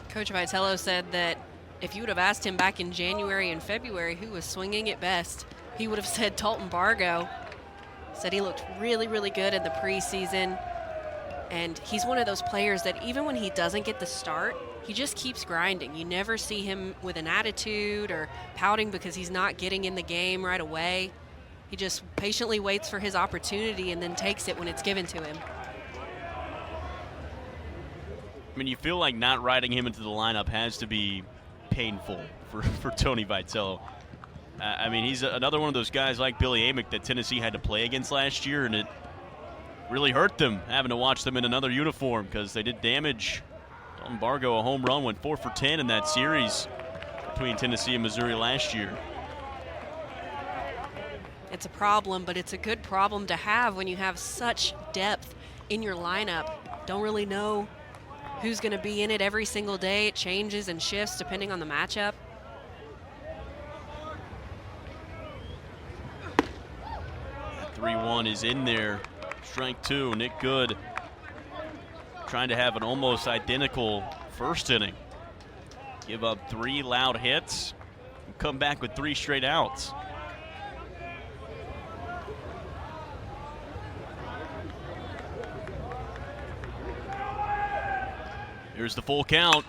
Coach Vitello said that if you would have asked him back in January and February who was swinging it best, he would have said Dalton Bargo. Said he looked really, really good in the preseason. And he's one of those players that even when he doesn't get the start, he just keeps grinding. You never see him with an attitude or pouting because he's not getting in the game right away. He just patiently waits for his opportunity and then takes it when it's given to him. I mean, you feel like not riding him into the lineup has to be painful for Tony Vitello. I mean, he's another one of those guys like Billy Amick that Tennessee had to play against last year, and it really hurt them having to watch them in another uniform because they did damage. Dalton Bargo, a home run, went 4 for 10 in that series between Tennessee and Missouri last year. It's a problem, but it's a good problem to have when you have such depth in your lineup. Don't really know who's going to be in it every single day. It changes and shifts depending on the matchup. one is in there. Strike two, Nick Good trying to have an almost identical first inning. Give up 3 loud hits and come back with 3 straight outs. Here's the full count.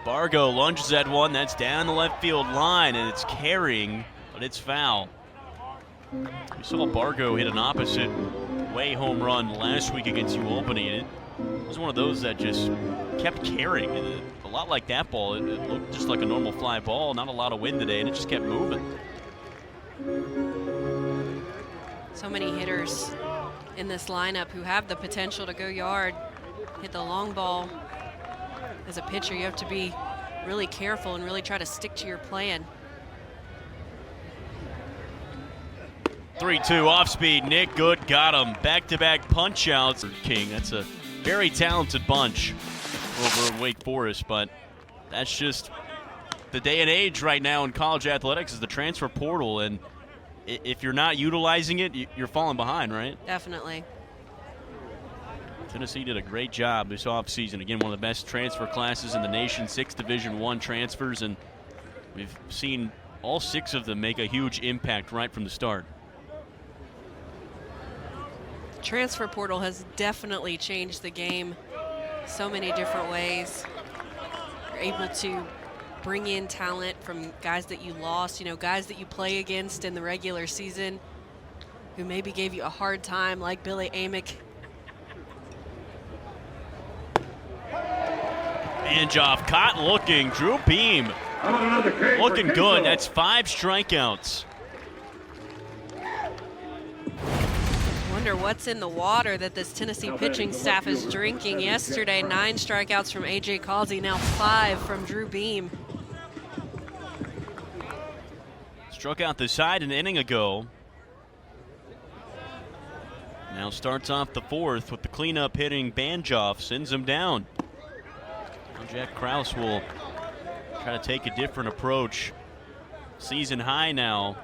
Bargo lunges at one. That's down the left field line, and it's carrying, but it's foul. We saw Bargo hit an opposite way home run last week against UAlbany. It was one of those that just kept carrying. A lot like that ball. It looked just like a normal fly ball. Not a lot of wind today, and it just kept moving. So many hitters in this lineup who have the potential to go yard, hit the long ball. As a pitcher, you have to be really careful and really try to stick to your plan. 3-2 off speed. Nick Good got him. Back-to-back punch outs. King, that's a very talented bunch over in Wake Forest, but that's just the day and age right now in college athletics is the transfer portal, and if you're not utilizing it, you're falling behind, right? Definitely. Tennessee did a great job this offseason. Again, one of the best transfer classes in the nation, 6 Division I transfers, and we've seen all 6 of them make a huge impact right from the start. Transfer portal has definitely changed the game so many different ways. You're able to bring in talent from guys that you lost, you know, guys that you play against in the regular season who maybe gave you a hard time, like Billy Amick. Banjoff caught looking. Drew Beam looking good. That's 5 strikeouts. Wonder what's in the water that this Tennessee pitching staff is drinking. Yesterday, 9 strikeouts from A.J. Causey, now 5 from Drew Beam. Struck out the side an inning ago. Now starts off the 4th with the cleanup hitting. Banjoff sends him down. Now Jack Krause will try to take a different approach. Season high now.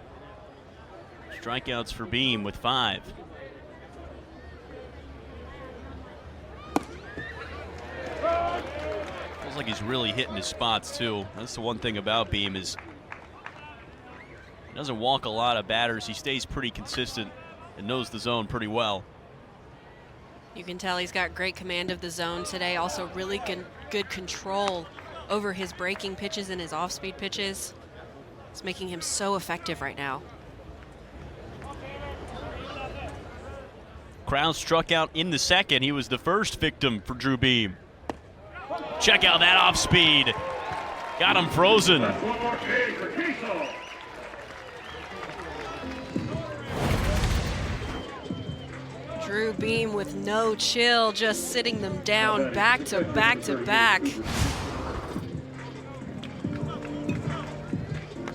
Strikeouts for Beam with 5. Feels like he's really hitting his spots too. That's the one thing about Beam is he doesn't walk a lot of batters. He stays pretty consistent and knows the zone pretty well. You can tell he's got great command of the zone today. Also really good control over his breaking pitches and his off-speed pitches. It's making him so effective right now. Krause struck out in the 2nd. He was the first victim for Drew Beam. Check out that off speed. Got him frozen. Drew Beam with no chill, just sitting them down back to back to back.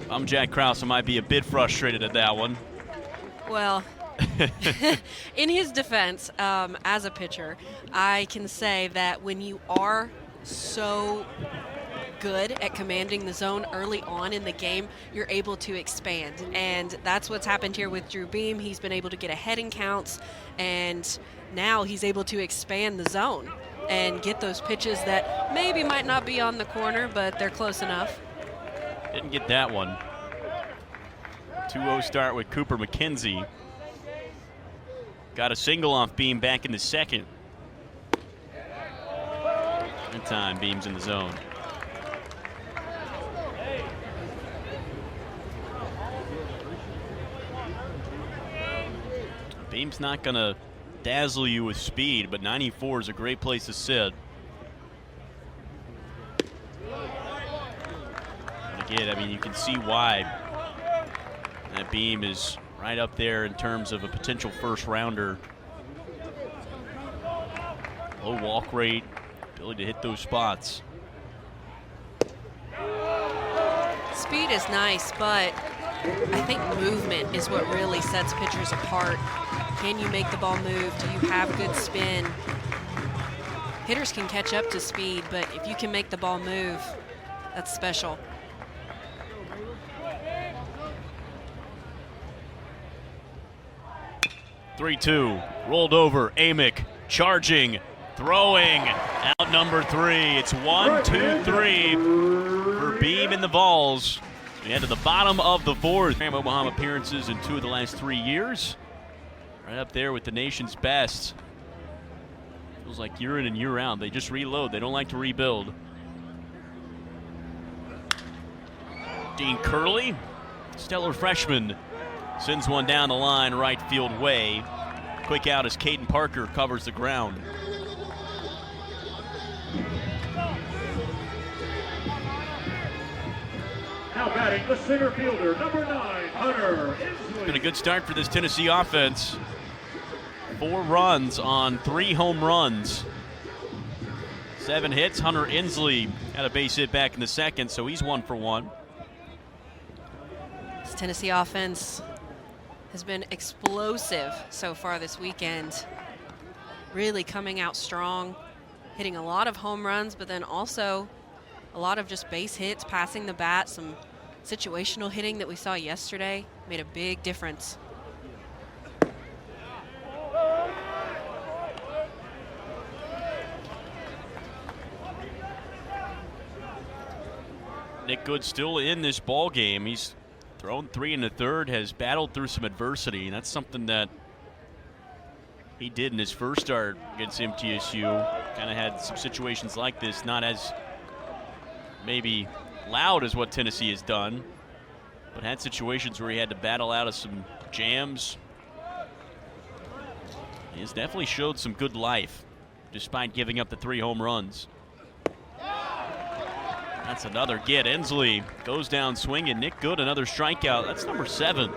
I'm Jack Krause. I might be a bit frustrated at that one. Well, in his defense, as a pitcher, I can say that when you are so good at commanding the zone early on in the game, you're able to expand. And that's what's happened here with Drew Beam. He's been able to get ahead in counts, and now he's able to expand the zone and get those pitches that maybe might not be on the corner, but they're close enough. Didn't get that one. 2-0 start with Cooper McKenzie. Got a single off Beam back in the 2nd. That time Beam's in the zone. Beam's not going to dazzle you with speed, but 94 is a great place to sit. And again, I mean, you can see why that Beam is right up there in terms of a potential first rounder. Low walk rate, ability to hit those spots. Speed is nice, but I think movement is what really sets pitchers apart. Can you make the ball move? Do you have good spin? Hitters can catch up to speed, but if you can make the ball move, that's special. 3-2, rolled over, Amick charging, throwing, out number 3. It's 1, 2, 3 for Beam and the Vols. We head to the bottom of the 4th. Omaha appearances in 2 of the last 3 years. Right up there with the nation's best. Feels like year in and year out. They just reload. They don't like to rebuild. Dean Curley, stellar freshman, sends one down the line right field way. Quick out as Caden Parker covers the ground. Now batting the center fielder, number 9, Hunter Inslee. Been a good start for this Tennessee offense. 4 runs on 3 home runs. 7 hits. Hunter Inslee had a base hit back in the 2nd, so he's 1 for 1. This Tennessee offense has been explosive so far this weekend. Really coming out strong, hitting a lot of home runs, but then also a lot of just base hits, passing the bat, some situational hitting that we saw yesterday made a big difference. Nick Good still in this ball game. He's thrown 3 in the 3rd, has battled through some adversity, and that's something that he did in his first start against MTSU. Kind of had some situations like this, not as maybe loud as what Tennessee has done, but had situations where he had to battle out of some jams. He has definitely showed some good life despite giving up the 3 home runs. That's another get. Inslee goes down swinging. Nick Good, another strikeout. That's number 7.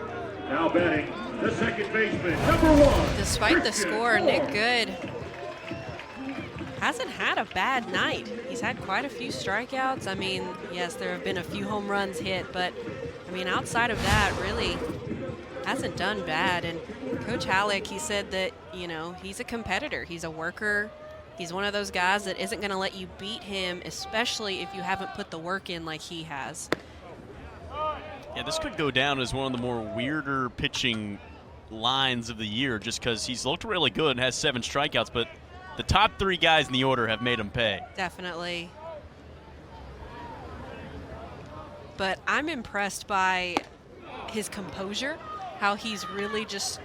Now batting the second baseman, number 1. Despite the score, Nick Good hasn't had a bad night. He's had quite a few strikeouts. I mean, yes, there have been a few home runs hit, but I mean, outside of that, really hasn't done bad. And Coach Halleck, he said that, you know, he's a competitor. He's a worker. He's one of those guys that isn't going to let you beat him, especially if you haven't put the work in like he has. Yeah, this could go down as one of the more weirder pitching lines of the year just because he's looked really good and has 7 strikeouts, but the top 3 guys in the order have made him pay. Definitely. But I'm impressed by his composure, how he's really just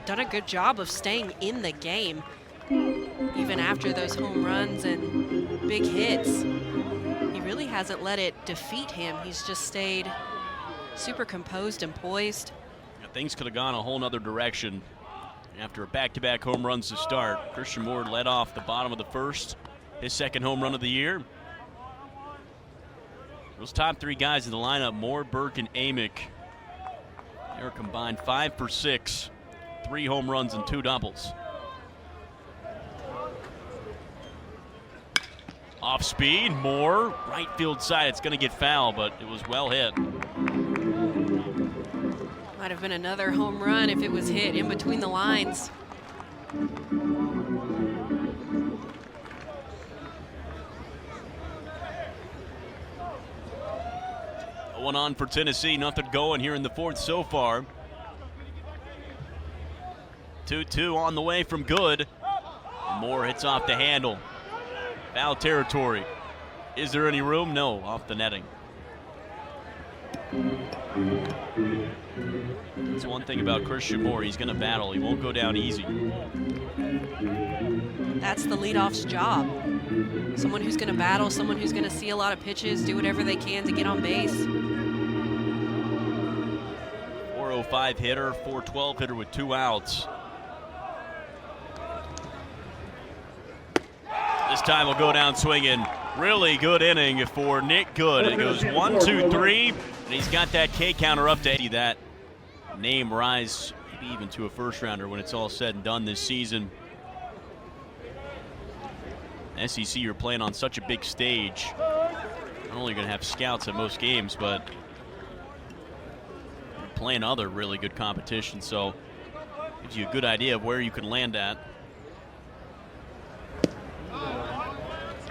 done a good job of staying in the game. Even after those home runs and big hits, he really hasn't let it defeat him. He's just stayed super composed and poised. Yeah, things could have gone a whole nother direction after back-to-back home runs to start. Christian Moore led off the bottom of the 1st, his 2nd home run of the year. Those top 3 guys in the lineup, Moore, Burke, and Amick, they're combined 5 for 6, 3 home runs and 2 doubles. Off speed, Moore, right field side. It's going to get foul, but it was well hit. Might have been another home run if it was hit in between the lines. One on for Tennessee, nothing going here in the 4th so far. 2-2 on the way from Good. Moore hits off the handle. Foul territory. Is there any room? No, off the netting. That's one thing about Christian Moore. He's going to battle. He won't go down easy. That's the leadoff's job. Someone who's going to battle, someone who's going to see a lot of pitches, do whatever they can to get on base. 405 hitter, 412 hitter with 2 outs. This time will go down swinging. Really good inning for Nick Good. It goes 1, 2, 3, and he's got that K counter up to 80. That name rise maybe even to a 1st rounder when it's all said and done this season. SEC, you're playing on such a big stage. Not only going to have scouts at most games, but you're playing other really good competition, so gives you a good idea of where you can land at.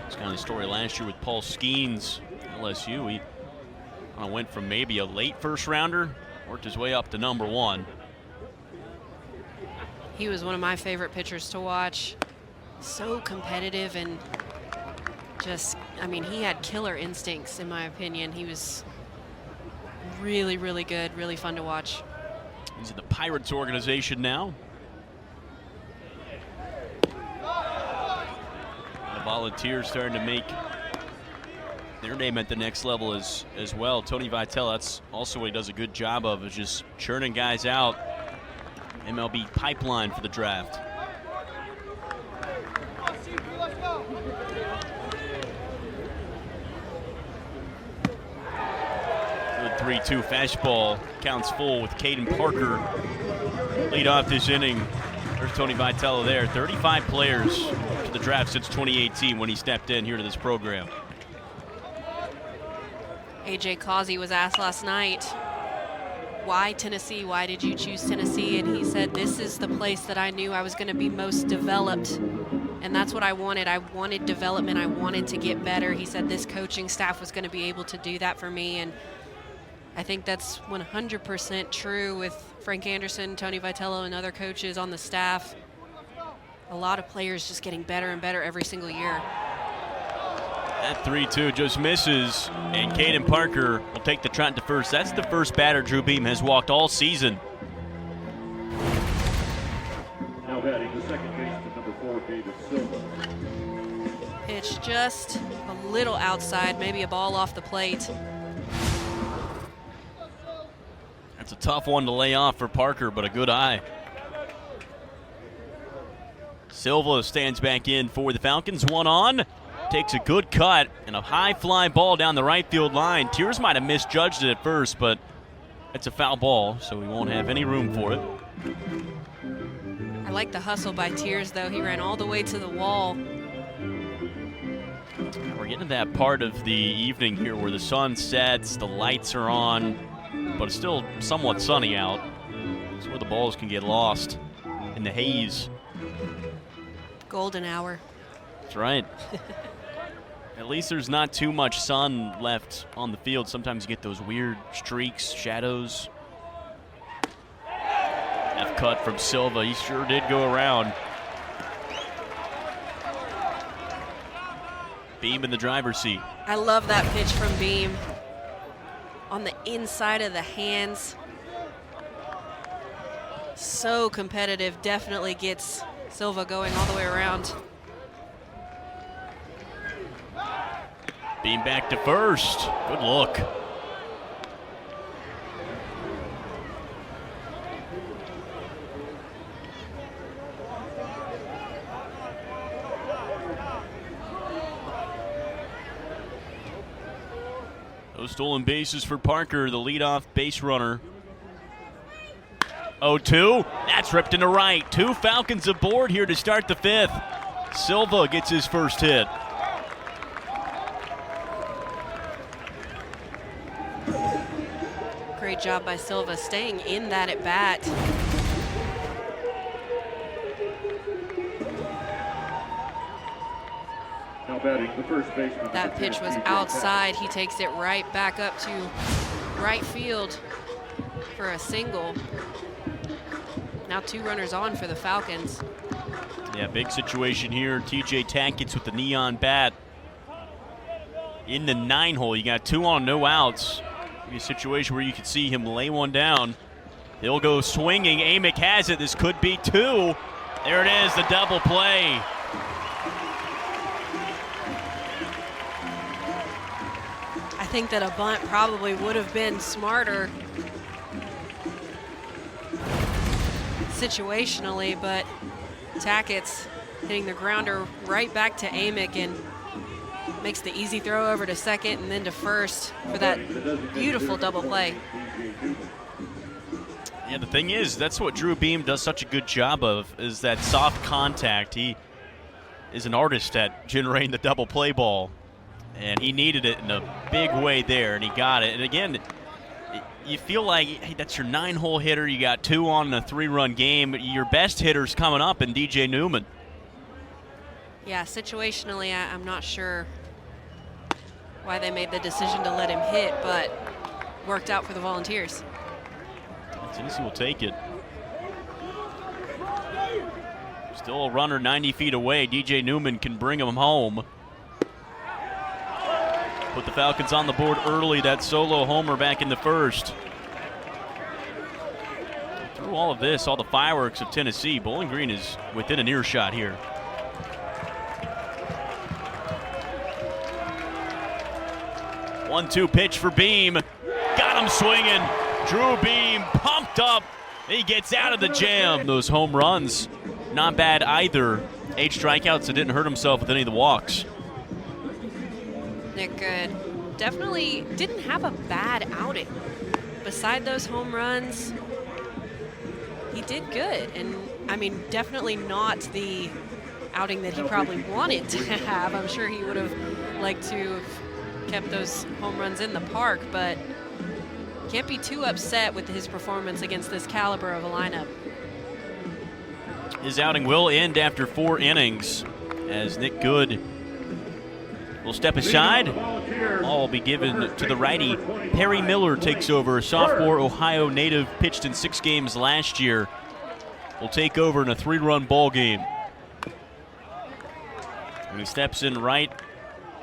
It's kind of the story last year with Paul Skeens, LSU. He kind of went from maybe a late 1st rounder, worked his way up to number 1. He was one of my favorite pitchers to watch. So competitive and just, I mean, he had killer instincts, in my opinion. He was really, really good, really fun to watch. He's in the Pirates organization now. The Volunteers starting to make their name at the next level as well. Tony Vitale, that's also what he does a good job of, is just churning guys out. MLB pipeline for the draft. Good 3-2 fastball, counts full with Caden Parker. Lead off this inning. There's Tony Vitale there. 35 players to the draft since 2018 when he stepped in here to this program. AJ Causey was asked last night, why Tennessee? Why did you choose Tennessee? And he said, this is the place that I knew I was going to be most developed. And that's what I wanted. I wanted development. I wanted to get better. He said this coaching staff was going to be able to do that for me. And I think that's 100% true with Frank Anderson, Tony Vitello, and other coaches on the staff. A lot of players just getting better and better every single year. That 3-2 just misses, and Caden Parker will take the trot to first. That's the first batter Drew Beam has walked all season. Now batting the second baseman, number 4, David Silva. Pitch just a little outside, maybe a ball off the plate. That's a tough one to lay off for Parker, but a good eye. Silva stands back in for the Falcons. One on. Takes a good cut and a high fly ball down the right field line. Tiers might have misjudged it at first, but it's a foul ball, so we won't have any room for it. I like the hustle by Tiers, though. He ran all the way to the wall. We're getting to that part of the evening here where the sun sets, the lights are on, but it's still somewhat sunny out. It's where the balls can get lost in the haze. Golden hour. That's right. At least there's not too much sun left on the field. Sometimes you get those weird streaks, shadows. F cut from Silva. He sure did go around. Beam in the driver's seat. I love that pitch from Beam. On the inside of the hands. So competitive. Definitely gets Silva going all the way around. Beam back to first. Good look. No stolen bases for Parker, the leadoff base runner. 0-2. That's ripped into right. 2 Falcons aboard here to start the 5th. Silva gets his first hit. Great job by Silva staying in that at bat. Now batting the first baseman. That pitch was outside. He takes it right back up to right field for a single. Now 2 runners on for the Falcons. Yeah, big situation here. TJ Tackett with the neon bat. In the 9-hole, you got 2 on, no outs. A situation where you could see him lay one down. He'll go swinging. Amick has it. This could be 2. There it is, the double play. I think that a bunt probably would have been smarter situationally, but Tackett's hitting the grounder right back to Amick and makes the easy throw over to second and then to first for that beautiful double play. Yeah, the thing is, that's what Drew Beam does such a good job of, is that soft contact. He is an artist at generating the double play ball, and he needed it in a big way there, and he got it. And again, you feel like, hey, that's your 9-hole hitter. You got 2 on a 3-run game. Your best hitter's coming up in DJ Newman. Yeah, situationally, I'm not sure why they made the decision to let him hit, but worked out for the Volunteers. Tennessee will take it. Still a runner 90 feet away. DJ Newman can bring him home. Put the Falcons on the board early. That solo homer back in the first. Through all of this, all the fireworks of Tennessee, Bowling Green is within an earshot here. One-two pitch for Beam. Got him swinging. Drew Beam pumped up. He gets out of the jam. Those home runs, not bad either. 8 strikeouts, that didn't hurt himself with any of the walks. Nick Good definitely didn't have a bad outing. Beside those home runs, he did good. And, I mean, definitely not the outing that he probably wanted to have. I'm sure he would have liked to have kept those home runs in the park, but can't be too upset with his performance against this caliber of a lineup. His outing will end after 4 innings as Nick Good will step aside. All will be given to the righty. Perry Miller takes over. A sophomore Ohio native, pitched in 6 games last year. Will take over in a 3-run ball game. And he steps in right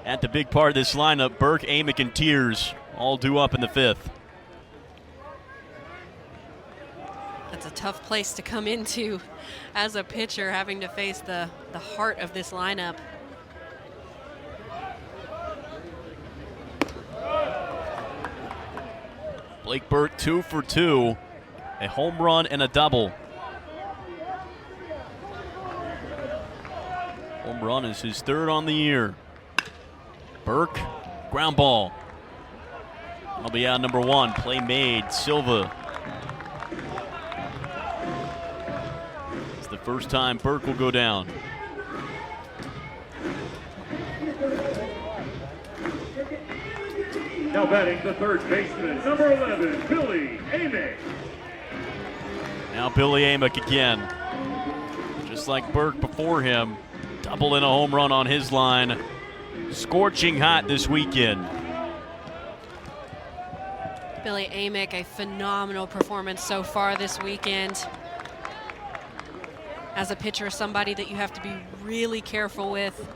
at the big part of this lineup. Burke, Amick, and Tears all due up in the 5th. That's a tough place to come into as a pitcher, having to face the heart of this lineup. Blake Burke 2 for 2, a home run and a double. Home run is his 3rd on the year. Burke, ground ball. That'll be out number 1. Play made. Silva. It's the first time Burke will go down. Now batting the third baseman, number 11, Billy Amick. Now Billy Amick again. Just like Burke before him. Double and a home run on his line. Scorching hot this weekend. Billy Amick, a phenomenal performance so far this weekend. As a pitcher, somebody that you have to be really careful with.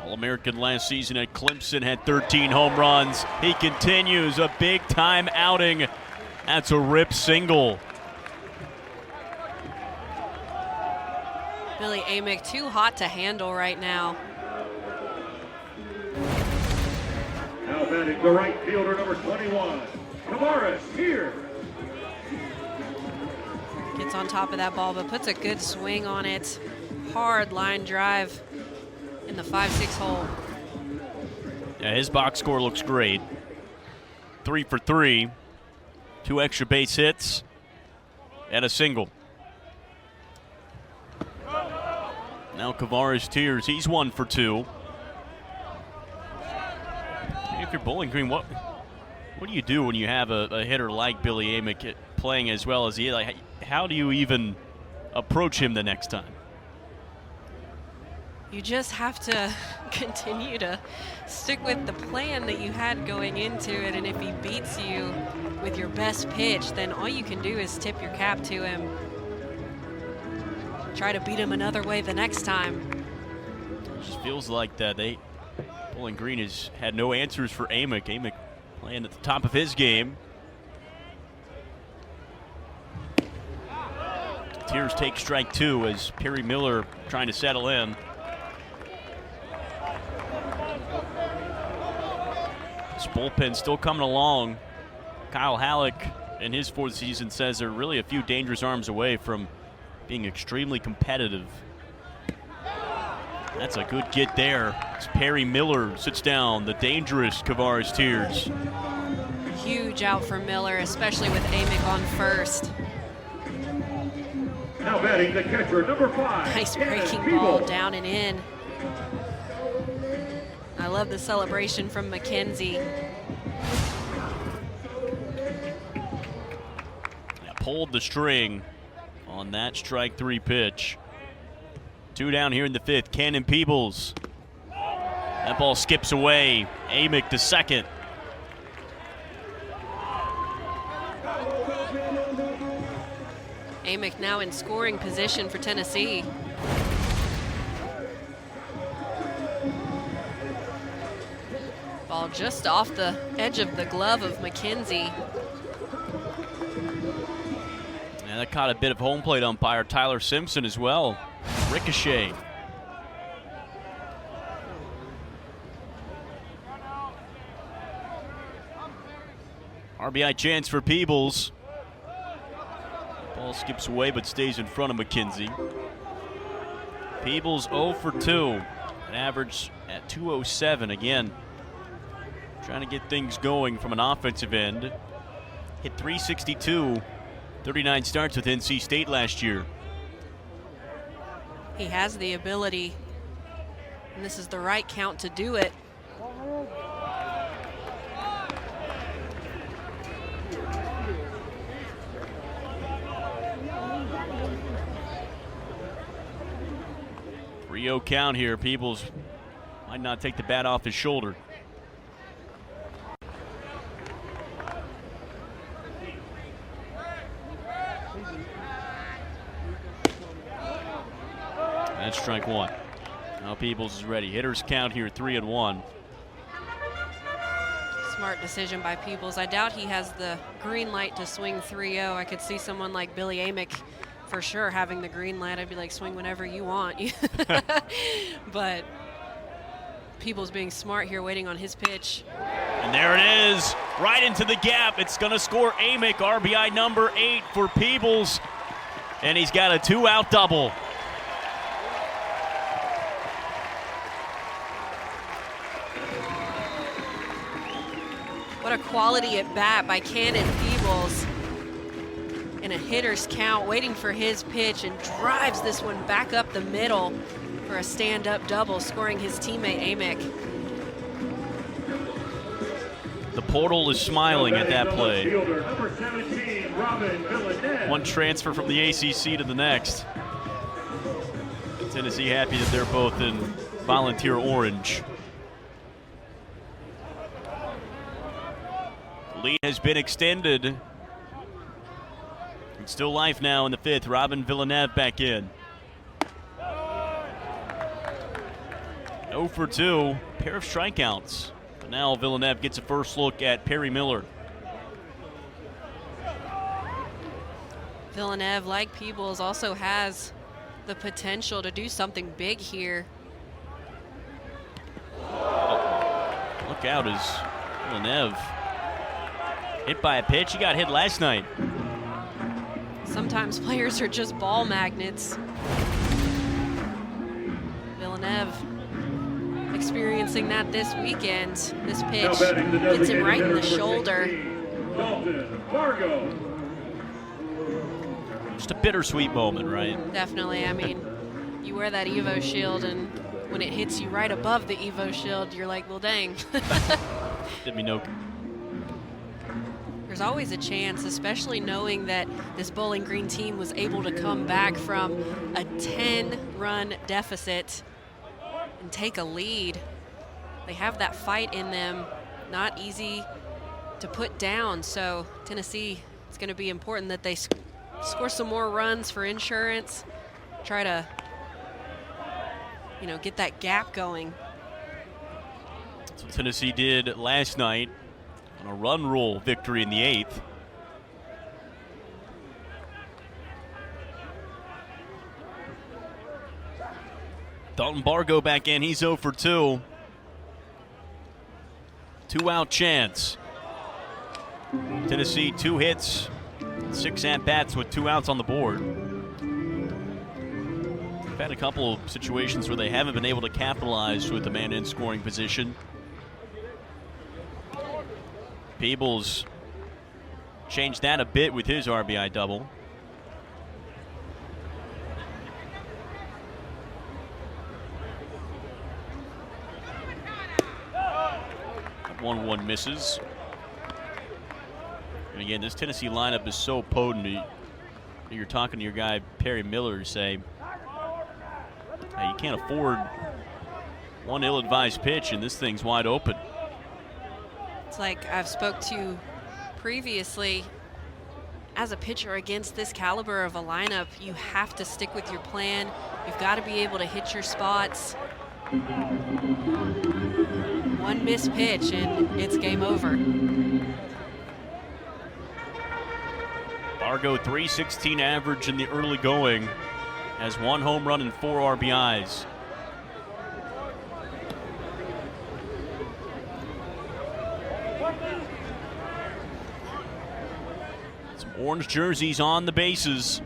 All-American last season at Clemson, had 13 home runs. He continues a big-time outing. That's a rip single. Billy Amick too hot to handle right now. Now batting the right fielder, number 21, Tavares here. Gets on top of that ball, but puts a good swing on it. Hard line drive in the 5-6 hole. Yeah, his box score looks great. 3 for 3, 2 extra base hits, and a single. Now Kavares Tears, he's 1 for 2. If you're Bowling Green, what do you do when you have a hitter like Billy Amick playing as well as he is? Like, how do you even approach him the next time? You just have to continue to stick with the plan that you had going into it, and if he beats you with your best pitch, then all you can do is tip your cap to him. Try to beat him another way the next time. It just feels like that Bowling Green has had no answers for Amick. Amick playing at the top of his game. Tears take strike 2 as Perry Miller trying to settle in. This bullpen still coming along. Kyle Halleck in his 4th season says they're really a few dangerous arms away from being extremely competitive. That's a good get there. As Perry Miller sits down, the dangerous Kavares Tears. Huge out for Miller, especially with Amick on first. Now batting the catcher, number 5. Nice breaking ball down and in. I love the celebration from McKenzie. Pulled the string on that strike 3 pitch. 2 down here in the 5th. Cannon Peebles. That ball skips away. Amick to second. Amick now in scoring position for Tennessee. Ball just off the edge of the glove of McKenzie. And that caught a bit of home plate umpire Tyler Simpson as well. Ricochet. RBI chance for Peebles. Ball skips away but stays in front of McKenzie. Peebles 0 for 2. An average at 207 again. Trying to get things going from an offensive end. Hit 362, 39 starts with NC State last year. He has the ability, and this is the right count to do it. Rio count here. Peebles might not take the bat off his shoulder. That's strike one. Now Peebles is ready. Hitters count here 3-1. Smart decision by Peebles. I doubt he has the green light to swing 3-0. I could see someone like Billy Amick for sure having the green light. I'd be like, swing whenever you want. But Peebles being smart here, waiting on his pitch. And there it is, right into the gap. It's going to score Amick, RBI number 8 for Peebles. And he's got a 2-out double. What a quality at bat by Cannon Peebles. In a hitter's count, waiting for his pitch, and drives this one back up the middle for a stand-up double, scoring his teammate Amick. The portal is smiling at that play. Number 17, Robin Villeneuve. One transfer from the ACC to the next. Tennessee happy that they're both in volunteer orange. Lead has been extended. It's still life now in the 5th. Robin Villeneuve back in. 0 for 2, pair of strikeouts. But now Villeneuve gets a first look at Perry Miller. Villeneuve, like Peebles, also has the potential to do something big here. Look out as Villeneuve hit by a pitch. He got hit last night. Sometimes players are just ball magnets. Villeneuve experiencing that this weekend. This pitch gets him right in the shoulder. Dalton Fargo. Just a bittersweet moment, right? Definitely. I mean, you wear that Evo shield, and when it hits you right above the Evo shield, you're like, well, dang. Didn't mean no. There's always a chance, especially knowing that this Bowling Green team was able to come back from a 10-run deficit and take a lead. They have that fight in them, not easy to put down. So Tennessee, it's going to be important that they score some more runs for insurance, try to, get that gap going. That's what Tennessee did last night on a run rule victory in the 8th. Dalton Bargo back in. He's 0 for 2. 2-out chance. Tennessee 2 hits, 6 at-bats with 2 outs on the board. They've had a couple of situations where they haven't been able to capitalize with the man in scoring position. Peebles changed that a bit with his RBI double. That 1-1 misses. And again, this Tennessee lineup is so potent. You're talking to your guy Perry Miller, you say, hey, you can't afford one ill-advised pitch, and this thing's wide open. It's like I've spoke to previously, as a pitcher against this caliber of a lineup, you have to stick with your plan. You've got to be able to hit your spots. One missed pitch and it's game over. Bargo .316 average in the early going, has 1 home run and 4 RBIs. Some orange jerseys on the bases.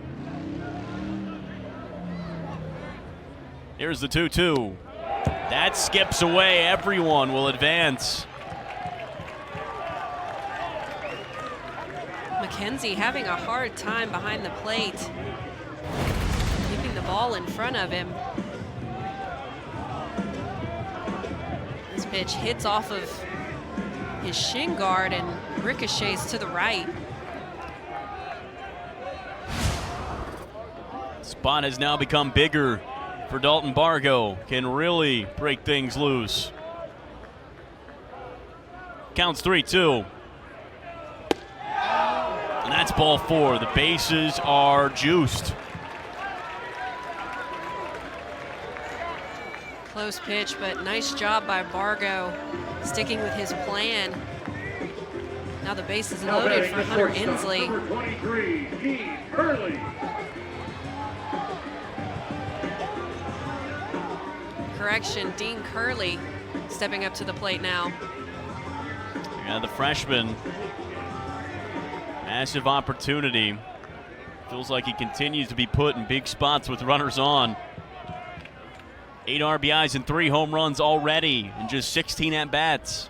Here's the 2-2. That skips away. Everyone will advance. McKenzie having a hard time behind the plate, keeping the ball in front of him. This pitch hits off of his shin guard and ricochets to the right. Spot has now become bigger for Dalton Bargo. Can really break things loose. Counts 3-2. And that's ball 4. The bases are juiced. Close pitch, but nice job by Bargo sticking with his plan. Now the base is loaded for Hunter Inslee. Number 23, Dean Curley. Correction, Dean Curley stepping up to the plate now. Yeah, the freshman. Massive opportunity. Feels like he continues to be put in big spots with runners on. 8 RBIs and 3 home runs already in just 16 at-bats.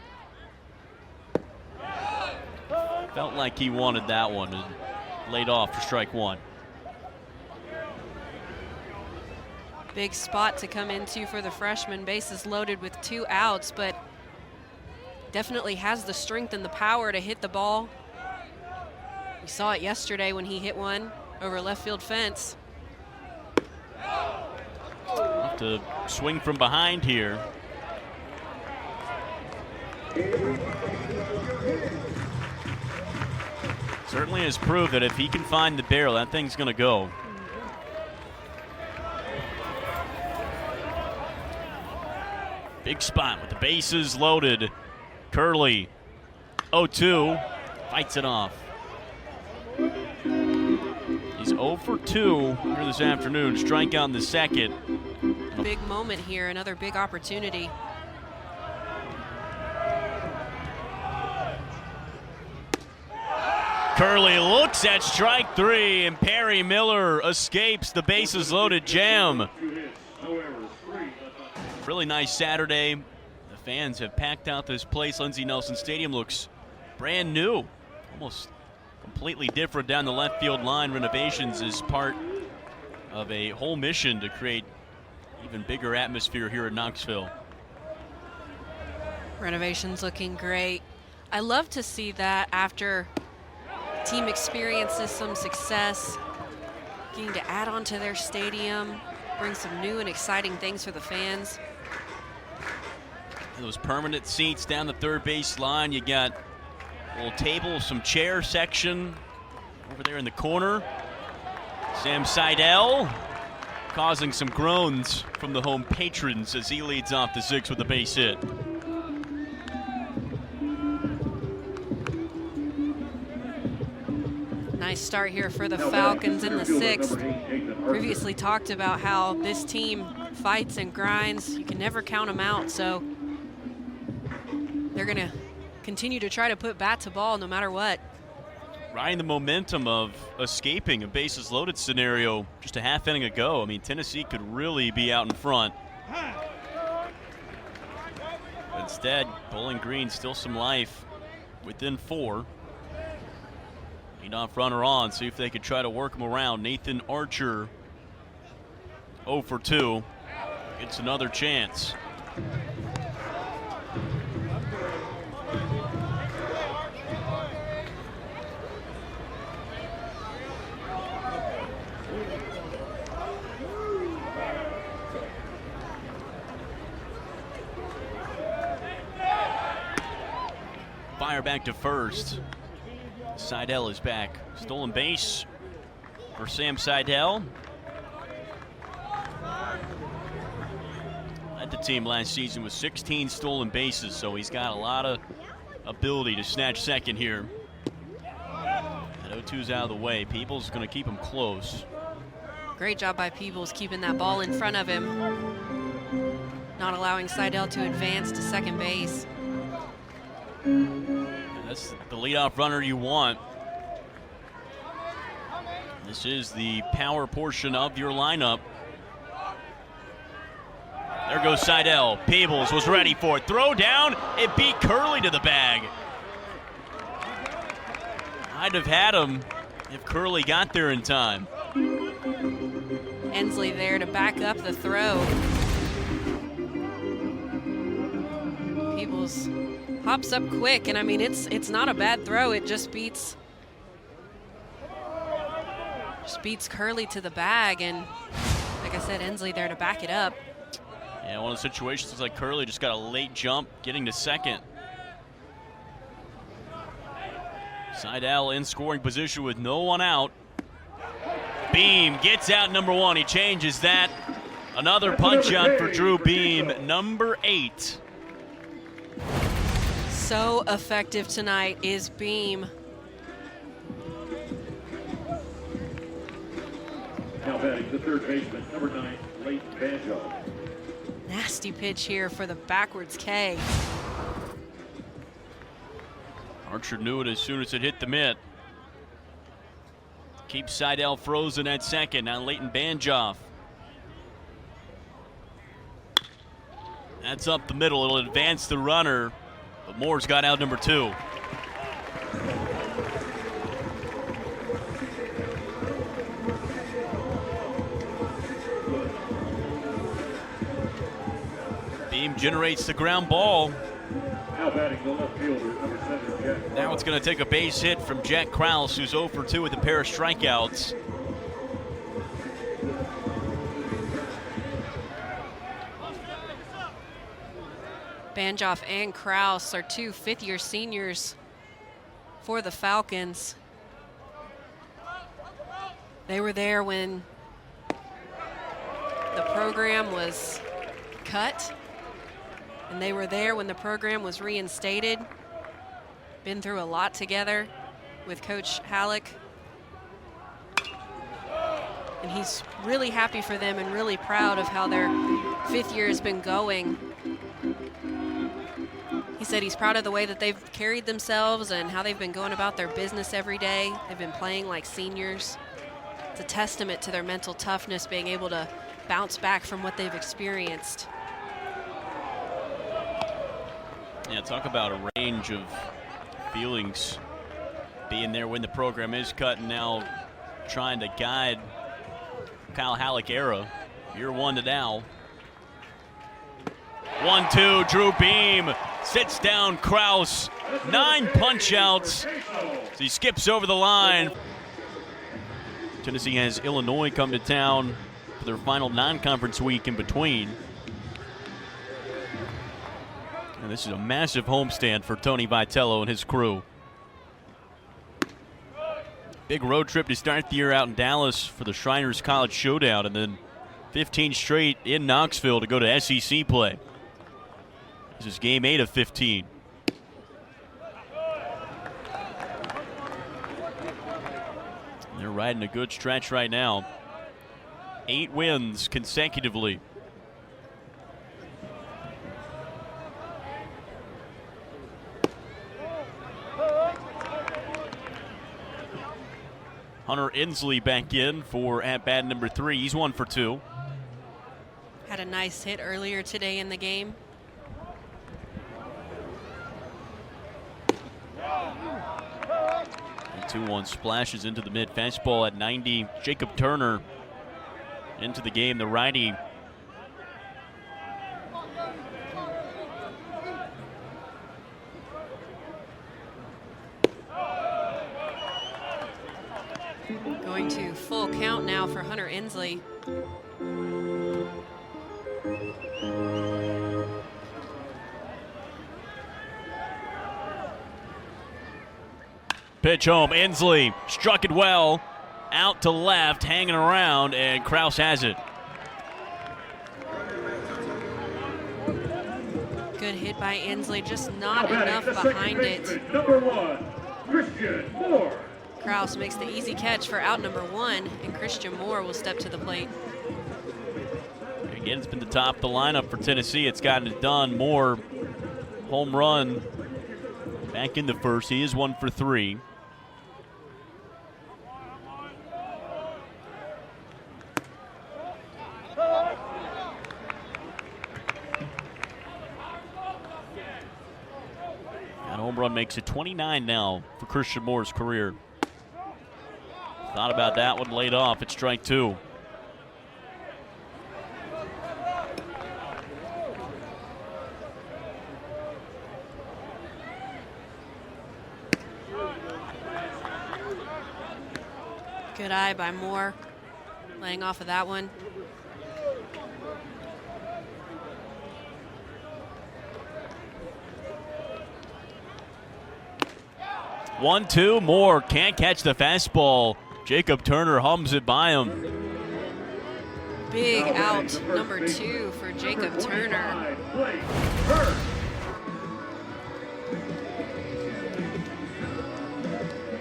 Felt like he wanted that one and laid off for strike 1. Big spot to come into for the freshman. Bases loaded with 2 outs, but definitely has the strength and the power to hit the ball. We saw it yesterday when he hit one over left field fence. Have to swing from behind here. Certainly has proved that if he can find the barrel, that thing's going to go. Big spot with the bases loaded. Curley, 0-2, fights it off. He's 0 for 2 here this afternoon. Strikeout in the second. Big moment here, another big opportunity. Curley looks at strike 3, and Perry Miller escapes the bases loaded jam. Really nice Saturday. The fans have packed out this place. Lindsey Nelson Stadium looks brand new, almost completely different down the left field line. Renovations is part of a whole mission to create even bigger atmosphere here in Knoxville. Renovations looking great. I love to see that after a team experiences some success, getting to add on to their stadium, bring some new and exciting things for the fans. Those permanent seats down the third base line. You got a little table, some chair section over there in the corner. Sam Seidel causing some groans from the home patrons as he leads off the 6th with a base hit. Nice start here for the Falcons in the 6th. Previously talked about how this team fights and grinds. You can never count them out, so they're going to continue to try to put bat to ball no matter what. Riding the momentum of escaping a bases loaded scenario just a half inning ago. I mean, Tennessee could really be out in front. Instead, Bowling Green still some life within 4. Leadoff runner on, see if they could try to work him around. Nathan Archer, 0 for 2. Gets another chance. Fire back to first. Seidel is back. Stolen base for Sam Seidel. Led the team last season with 16 stolen bases, so he's got a lot of ability to snatch second here. That 0-2's out of the way. Peoples going to keep him close. Great job by Peebles keeping that ball in front of him, not allowing Seidel to advance to second base. And that's the leadoff runner you want. This is the power portion of your lineup. There goes Seidel. Peebles was ready for it. Throw down. It beat Curley to the bag. I'd have had him if Curley got there in time. Ensley there to back up the throw. Peebles hops up quick, and I mean, it's not a bad throw. It just beats Curley to the bag, and like I said, Ensley there to back it up. Yeah, one of the situations like Curley just got a late jump getting to second. Seidel in scoring position with no one out. Beam gets out number 1. He changes that. Another punch out for Drew Beam, number 8. So effective tonight is Beam. Now batting the third baseman, number 9, Leighton Banjo. Nasty pitch here for the backwards K. Archer knew it as soon as it hit the mitt. Keeps Seidel frozen at second. Now Leighton Banjoff. That's up the middle. It'll advance the runner, but Moore's got out number 2. Beam generates the ground ball. Now batting the left fielder, number 7, Jack. Now it's going to take a base hit from Jack Krause, who's 0 for 2 with a pair of strikeouts. Banjoff and Krause are 2 fifth-year seniors for the Falcons. They were there when the program was cut, and they were there when the program was reinstated. Been through a lot together with Coach Halleck. And he's really happy for them and really proud of how their 5th year has been going. He said he's proud of the way that they've carried themselves and how they've been going about their business every day. They've been playing like seniors. It's a testament to their mental toughness, being able to bounce back from what they've experienced. Yeah, talk about a range of feelings. Being there when the program is cut and now trying to guide Kyle Halleck era. Year 1 to now. 1-2, Drew Beam sits down Krause. 9 punch outs. So he skips over the line. Tennessee has Illinois come to town for their final non-conference week in between. And this is a massive homestand for Tony Vitello and his crew. Big road trip to start the year out in Dallas for the Shriners College Showdown, and then 15 straight in Knoxville to go to SEC play. This is game 8 of 15. They're riding a good stretch right now. 8 wins consecutively. Hunter Ensley back in for at-bat number 3. He's 1 for 2. Had a nice hit earlier today in the game. And 2-1 splashes into the mid. Fastball at 90. Jacob Turner into the game, the righty. Going to full count now for Hunter Ensley. pitch home. Inslee struck it well. Out to left, hanging around, and Kraus has it. Good hit by Inslee, just not enough behind it. Number 1, Christian Moore. Kraus makes the easy catch for out number 1, and Christian Moore will step to the plate. Again, it's been the top of the lineup for Tennessee. It's gotten it done. Moore, home run back in the first. He is 1 for 3. That home run makes it 29 now for Christian Moore's career. Thought about that one, laid off at strike 2. Good eye by Moore, laying off of that one. One, two, Moore can't catch the fastball. Jacob Turner hums it by him. Big out number 2 for Jacob Turner.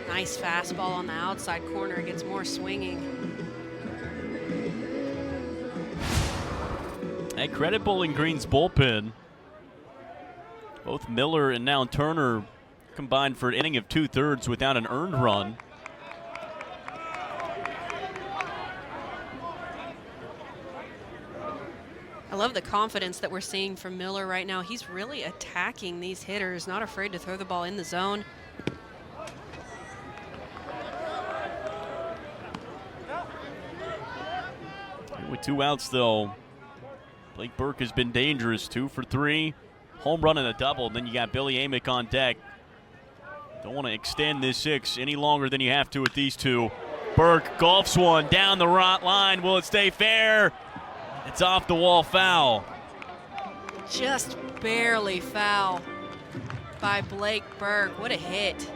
Nice fastball on the outside corner, gets Moore swinging. Hey, credit Bowling Green's bullpen. Both Miller and now Turner combined for an inning of 2/3 without an earned run. I love the confidence that we're seeing from Miller right now. He's really attacking these hitters, not afraid to throw the ball in the zone. With 2 outs, though, Blake Burke has been dangerous. 2 for 3. Home run and a double. Then you got Billy Amick on deck. Don't want to extend this 6 any longer than you have to with these two. Burke golfs one down the right line. Will it stay fair? It's off the wall, foul. Just barely foul by Blake Burke. What a hit.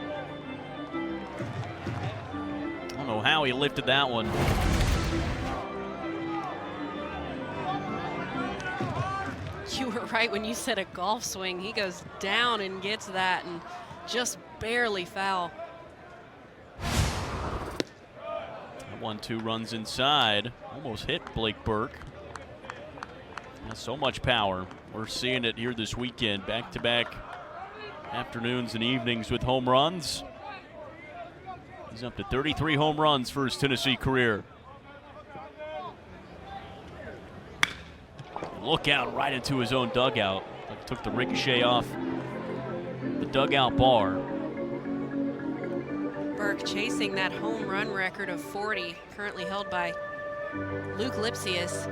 I don't know how he lifted that one. You were right when you said a golf swing. He goes down and gets that and just barely foul. 1-2 runs inside. Almost hit Blake Burke. Has so much power. We're seeing it here this weekend. Back-to-back afternoons and evenings with home runs. He's up to 33 home runs for his Tennessee career. Look out right into his own dugout. Took the ricochet off the dugout bar. Burke chasing that home run record of 40, currently held by Luke Lipsius.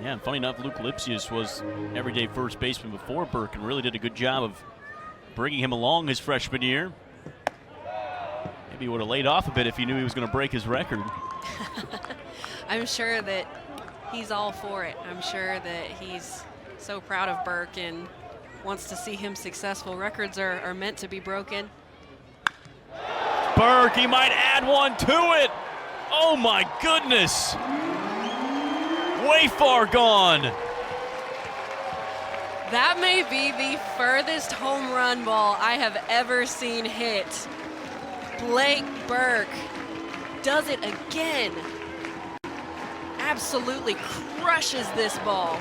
Yeah, and funny enough, Luke Lipsius was everyday first baseman before Burke and really did a good job of bringing him along his freshman year. Maybe he would have laid off a bit if he knew he was going to break his record. I'm sure that he's all for it. I'm sure that he's so proud of Burke and wants to see him successful. Records are meant to be broken. Burke, he might add one to it. Oh my goodness. Way far gone. That may be the furthest home run ball I have ever seen hit. Blake Burke does it again. Absolutely crushes this ball.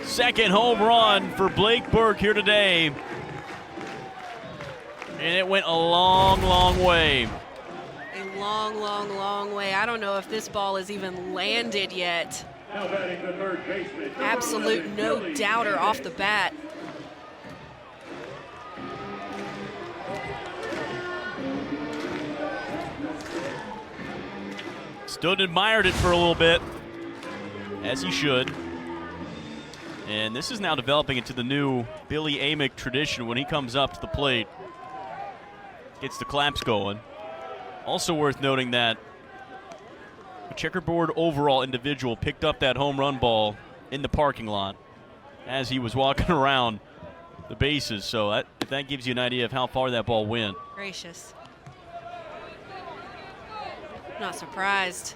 Second home run for Blake Burke here today. And it went a long, long way. A long, long, long way. I don't know if this ball is even landed yet. Now batting the third baseman. Absolute no doubter off the bat. Stood and admired it for a little bit, as he should. And this is now developing into the new Billy Amick tradition when he comes up to the plate. Gets the claps going. Also worth noting that a checkerboard overall individual picked up that home run ball in the parking lot as he was walking around the bases. So that gives you an idea of how far that ball went. Gracious. Not surprised.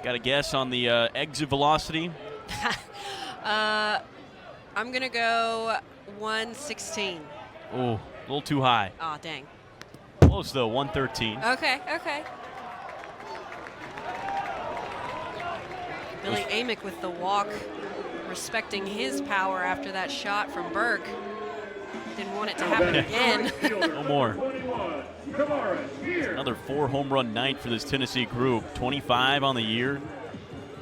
Got a guess on the exit velocity? I'm going to go 116. Oh, a little too high. Aw, dang. Close, though, 113. Okay. Billy Amick with the walk, respecting his power after that shot from Burke. Didn't want it to happen again. No more. Another 4 home run night for this Tennessee group. 25 on the year,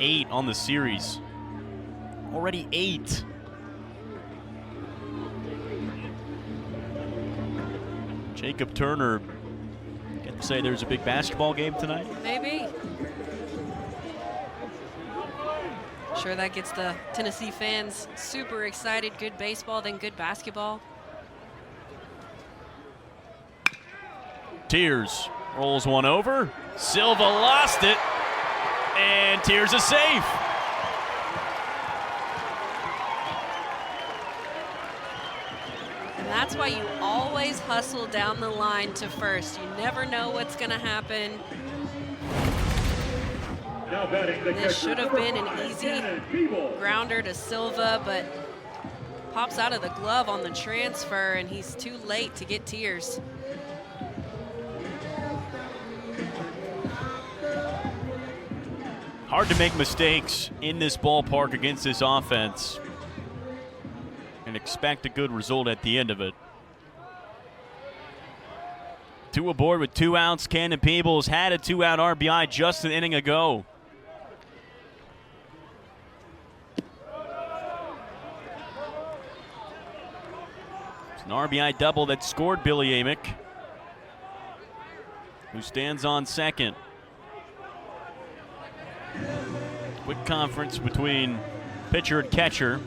8 on the series. Already 8. Jacob Turner, can say there's a big basketball game tonight? Maybe. Sure, that gets the Tennessee fans super excited. Good baseball, then good basketball. Tears rolls one over. Silva lost it, and Tears is safe. And that's why you always hustle down the line to first. You never know what's going to happen. This should have been an easy grounder to Silva, but pops out of the glove on the transfer, and he's too late to get Tears. Hard to make mistakes in this ballpark against this offense and expect a good result at the end of it. 2 aboard with 2 outs. Cannon Peebles had a 2-out RBI just an inning ago. It's an RBI double that scored Billy Amick, who stands on second. Quick conference between pitcher and catcher.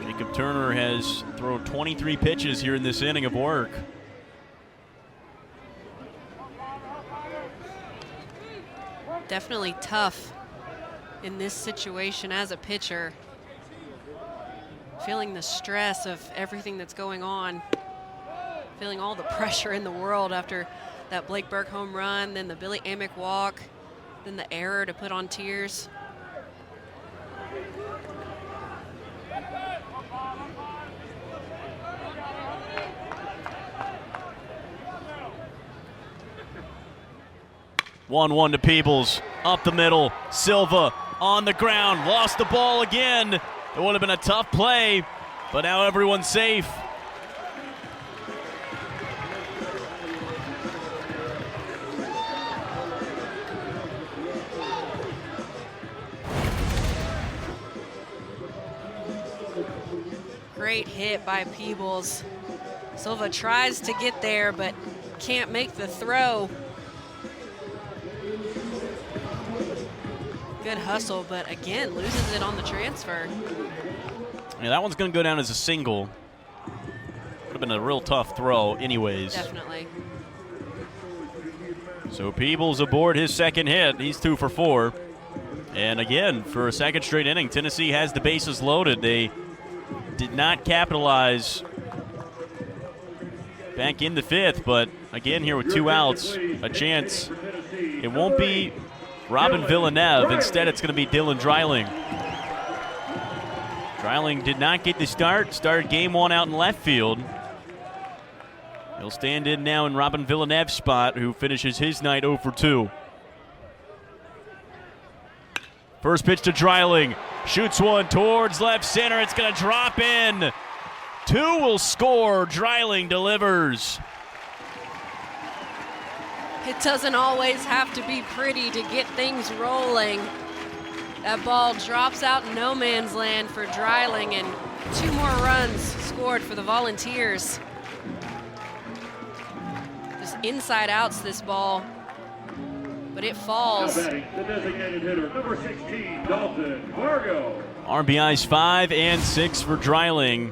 Jacob Turner has thrown 23 pitches here in this inning of work. Definitely tough in this situation as a pitcher. Feeling the stress of everything that's going on. Feeling all the pressure in the world after that Blake Burke home run, then the Billy Amick walk, then the error to put on Tears. One to Peebles, up the middle. Silva on the ground, lost the ball again. It would have been a tough play, but now everyone's safe. Great hit by Peebles. Silva tries to get there, but can't make the throw. Good hustle, but again, loses it on the transfer. Yeah, that one's going to go down as a single. Would have been a real tough throw anyways. Definitely. So Peebles aboard his second hit. He's 2 for 4. And again, for a second straight inning, Tennessee has the bases loaded. They did not capitalize back in the 5th, but again here with 2 outs, a chance. It won't be Robin Villeneuve. Instead, it's going to be Dylan Dreiling. Dreiling did not get the start. Started game 1 out in left field. He'll stand in now in Robin Villeneuve's spot, who finishes his night 0 for 2. First pitch to Dreiling. Shoots one towards left center. It's going to drop in. 2 will score. Dreiling delivers. It doesn't always have to be pretty to get things rolling. That ball drops out in no man's land for Dreiling, and 2 more runs scored for the Volunteers. Just inside outs this ball, but it falls. Now batting, the designated hitter, number 16, Dalton Vargo. RBIs 5 and 6 for Dreiling.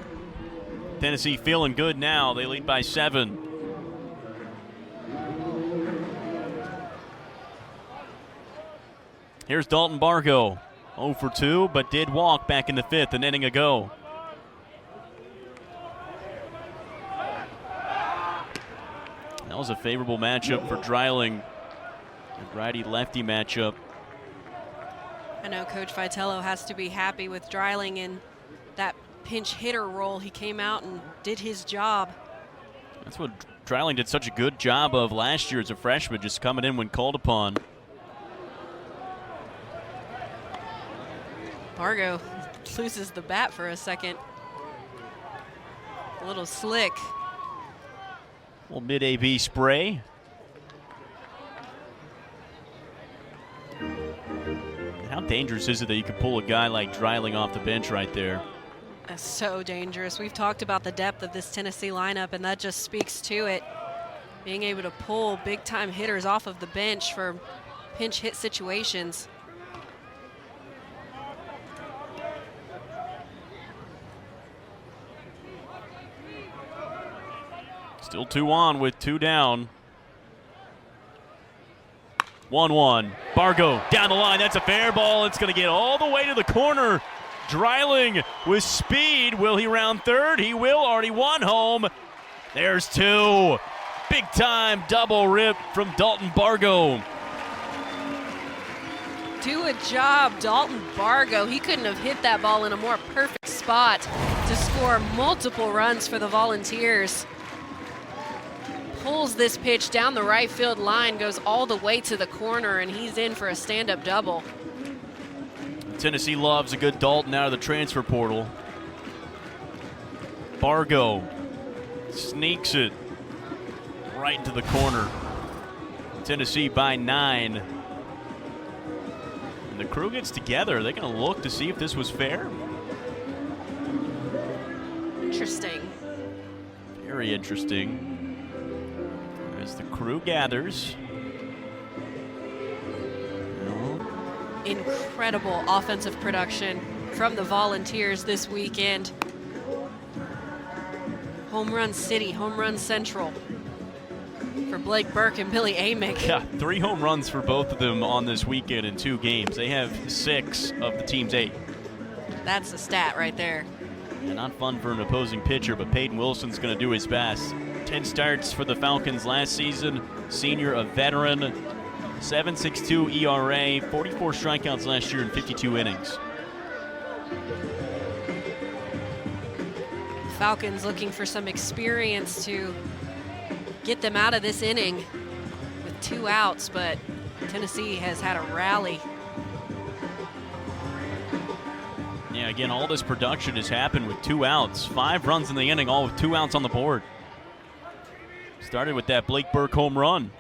Tennessee feeling good now. They lead by 7. Here's Dalton Bargo. 0 for 2, but did walk back in the 5th, an inning ago. That was a favorable matchup for Dreiling. A righty-lefty matchup. I know Coach Vitello has to be happy with Dreiling in that pinch hitter role. He came out and did his job. That's what Dreiling did such a good job of last year as a freshman, just coming in when called upon. Bargo loses the bat for a second. A little slick. Little mid-AB spray. How dangerous is it that you can pull a guy like Dreiling off the bench right there? That's so dangerous. We've talked about the depth of this Tennessee lineup, and that just speaks to it. Being able to pull big-time hitters off of the bench for pinch hit situations. Still 2 on with 2 down. 1-1. Bargo down the line. That's a fair ball. It's going to get all the way to the corner. Dreiling with speed. Will he round third? He will. Already 1 home. There's 2. Big time double rip from Dalton Bargo. Do a job, Dalton Bargo. He couldn't have hit that ball in a more perfect spot to score multiple runs for the Volunteers. Pulls this pitch down the right field line, goes all the way to the corner, and he's in for a stand-up double. Tennessee loves a good Dalton out of the transfer portal. Bargo sneaks it right into the corner. Tennessee by 9. And the crew gets together. They're going to look to see if this was fair. Interesting. Very interesting. As the crew gathers. Incredible offensive production from the Volunteers this weekend. Home run city, home run central for Blake Burke and Billy Amick. Yeah, 3 home runs for both of them on this weekend in 2 games. They have 6 of the team's 8. That's a stat right there. And not fun for an opposing pitcher, but Peyton Wilson's going to do his best. 10 starts for the Falcons last season. Senior, a veteran. 7.62 ERA, 44 strikeouts last year in 52 innings. Falcons looking for some experience to get them out of this inning with 2 outs, but Tennessee has had a rally. Yeah, again, all this production has happened with 2 outs. 5 runs in the inning, all with 2 outs on the board. Started with that Blake Burke home run.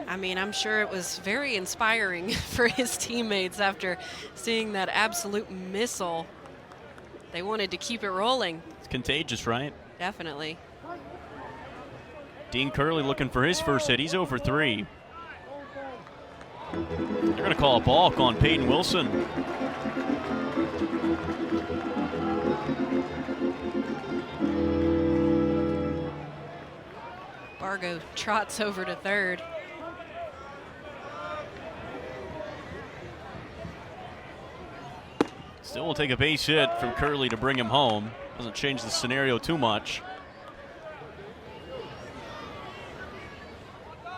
I mean, I'm sure it was very inspiring for his teammates after seeing that absolute missile. They wanted to keep it rolling. It's contagious, right? Definitely. Dean Curley looking for his first hit. He's 0 for 3. They're going to call a balk on Peyton Wilson. Bargo trots over to third. Still will take a base hit from Curley to bring him home. Doesn't change the scenario too much.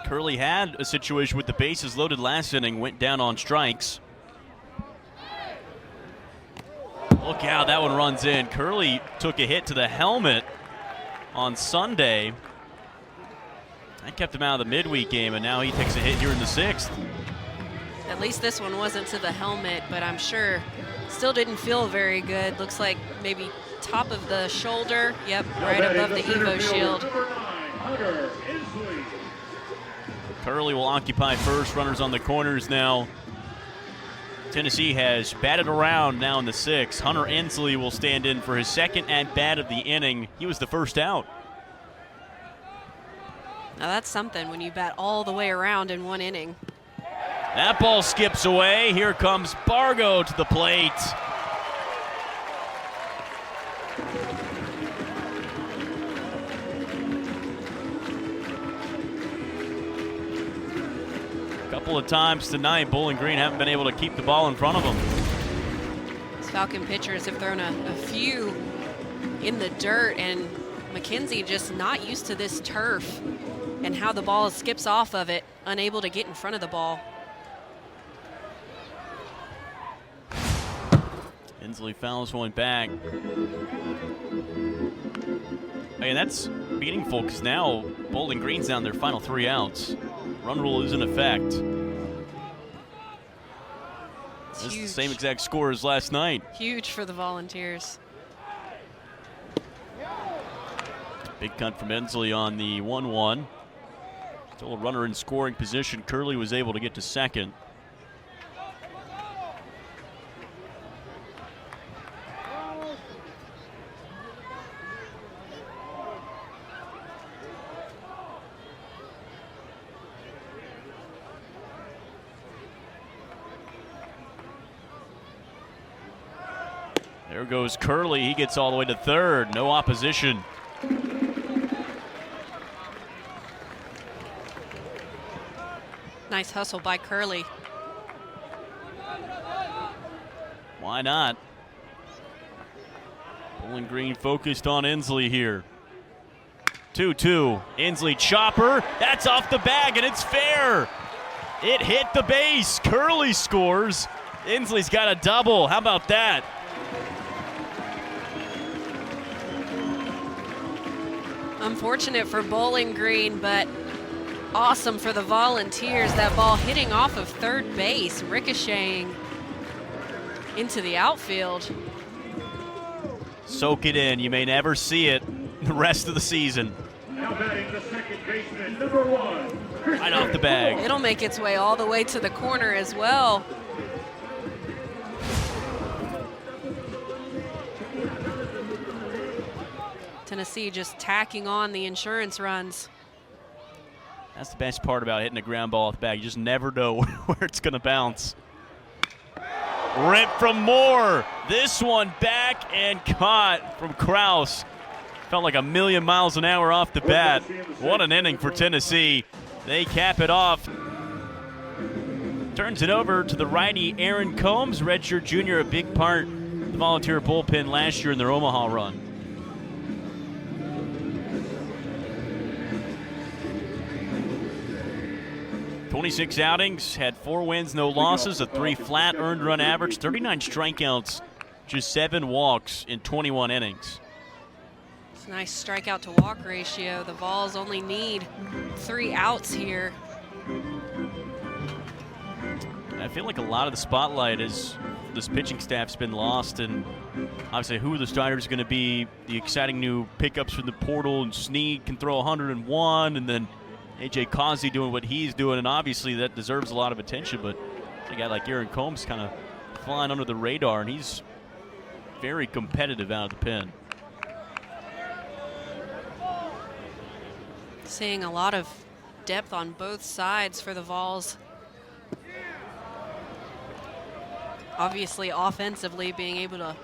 Curley had a situation with the bases loaded last inning, went down on strikes. Look how that one runs in. Curley took a hit to the helmet on Sunday. That kept him out of the midweek game, and now he takes a hit here in the 6th. At least this one wasn't to the helmet, but I'm sure still didn't feel very good. Looks like maybe top of the shoulder. Yep, right above the Evo shield. Curley will occupy first. Runners on the corners now. Tennessee has batted around now in the 6th. Hunter Ensley will stand in for his second at-bat of the inning. He was the first out. Now that's something when you bat all the way around in one inning. That ball skips away. Here comes Bargo to the plate. A couple of times tonight, Bowling Green haven't been able to keep the ball in front of them. These Falcon pitchers have thrown a few in the dirt, and McKenzie just not used to this turf and how the ball skips off of it, unable to get in front of the ball. Inslee fouls one back. Hey, that's meaningful because now Bowling Green's down their final 3 outs. Run rule is in effect. This is the same exact score as last night. Huge for the Volunteers. Big cut from Inslee on the 1-1. Still a runner in scoring position. Curley was able to get to second. There goes Curley. He gets all the way to third. No opposition. Nice hustle by Curley. Why not? Bowling Green focused on Inslee here. 2-2. Inslee chopper. That's off the bag, and it's fair. It hit the base. Curley scores. Inslee's got a double. How about that? Unfortunate for Bowling Green, but awesome for the Volunteers. That ball hitting off of third base, ricocheting into the outfield. Soak it in. You may never see it the rest of the season. Now batting the second baseman, number 1. Right off the bag. It'll make its way all the way to the corner as well. Tennessee just tacking on the insurance runs. That's the best part about hitting a ground ball off the bag. You just never know where it's going to bounce. Rip from Moore. This one back and caught from Kraus. Felt like a million miles an hour off the bat. What an inning for Tennessee. They cap it off. Turns it over to the righty Aaron Combs, redshirt junior, a big part of the Volunteer bullpen last year in their Omaha run. 26 outings, had 4 wins, no losses, a 3 flat earned run average, 39 strikeouts, just 7 walks in 21 innings. It's a nice strikeout to walk ratio. The Vols only need 3 outs here. I feel like a lot of the spotlight is this pitching staff's been lost, and obviously who the starters going to be, the exciting new pickups from the portal, and Snead can throw 101, and then A.J. Causey doing what he's doing, and obviously that deserves a lot of attention, but a guy like Aaron Combs kind of flying under the radar, and he's very competitive out of the pen. Seeing a lot of depth on both sides for the Vols. Obviously offensively being able to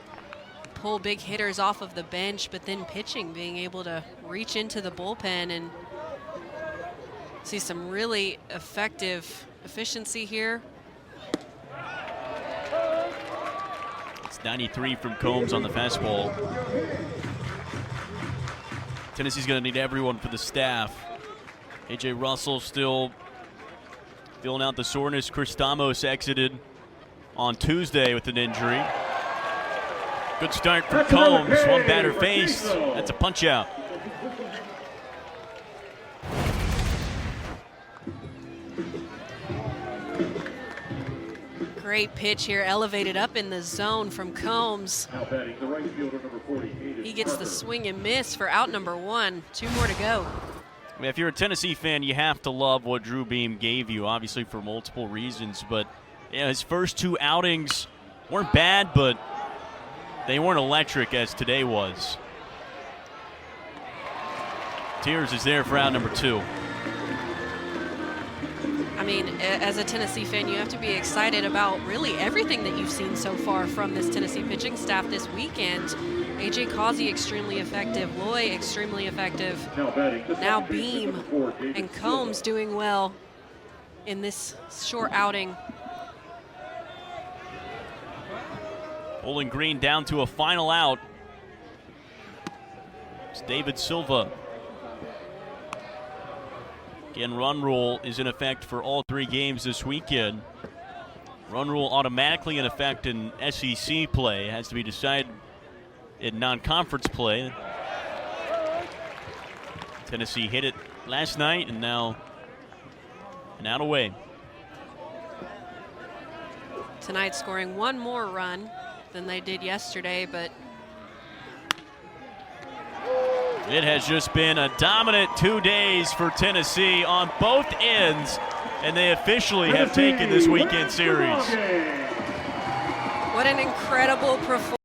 pull big hitters off of the bench, but then pitching being able to reach into the bullpen and see some really effective efficiency here. It's 93 from Combs on the fastball. Tennessee's going to need everyone for the staff. A.J. Russell still filling out the soreness. Chris Stamos exited on Tuesday with an injury. Good start for Combs. One batter faced. That's a punch out. Great pitch here, elevated up in the zone from Combs. Now batting the right fielder, number 40. He gets the swing and miss for out number 1. 2 more to go. I mean, if you're a Tennessee fan, you have to love what Drew Beam gave you, obviously for multiple reasons. But yeah, his first 2 outings weren't bad, but they weren't electric as today was. Tears is there for out number 2. I mean, as a Tennessee fan, you have to be excited about really everything that you've seen so far from this Tennessee pitching staff this weekend. A.J. Causey extremely effective, Loy extremely effective. Now Beam and Combs doing well in this short outing. Bowling Green down to a final out. It's David Silva. Again, run rule is in effect for all 3 games this weekend. Run rule automatically in effect in SEC play. It has to be decided in non-conference play. Tennessee hit it last night and now an out away. Tonight scoring 1 more run than they did yesterday, but it has just been a dominant 2 days for Tennessee on both ends, and they officially have taken this weekend series. what an incredible performance.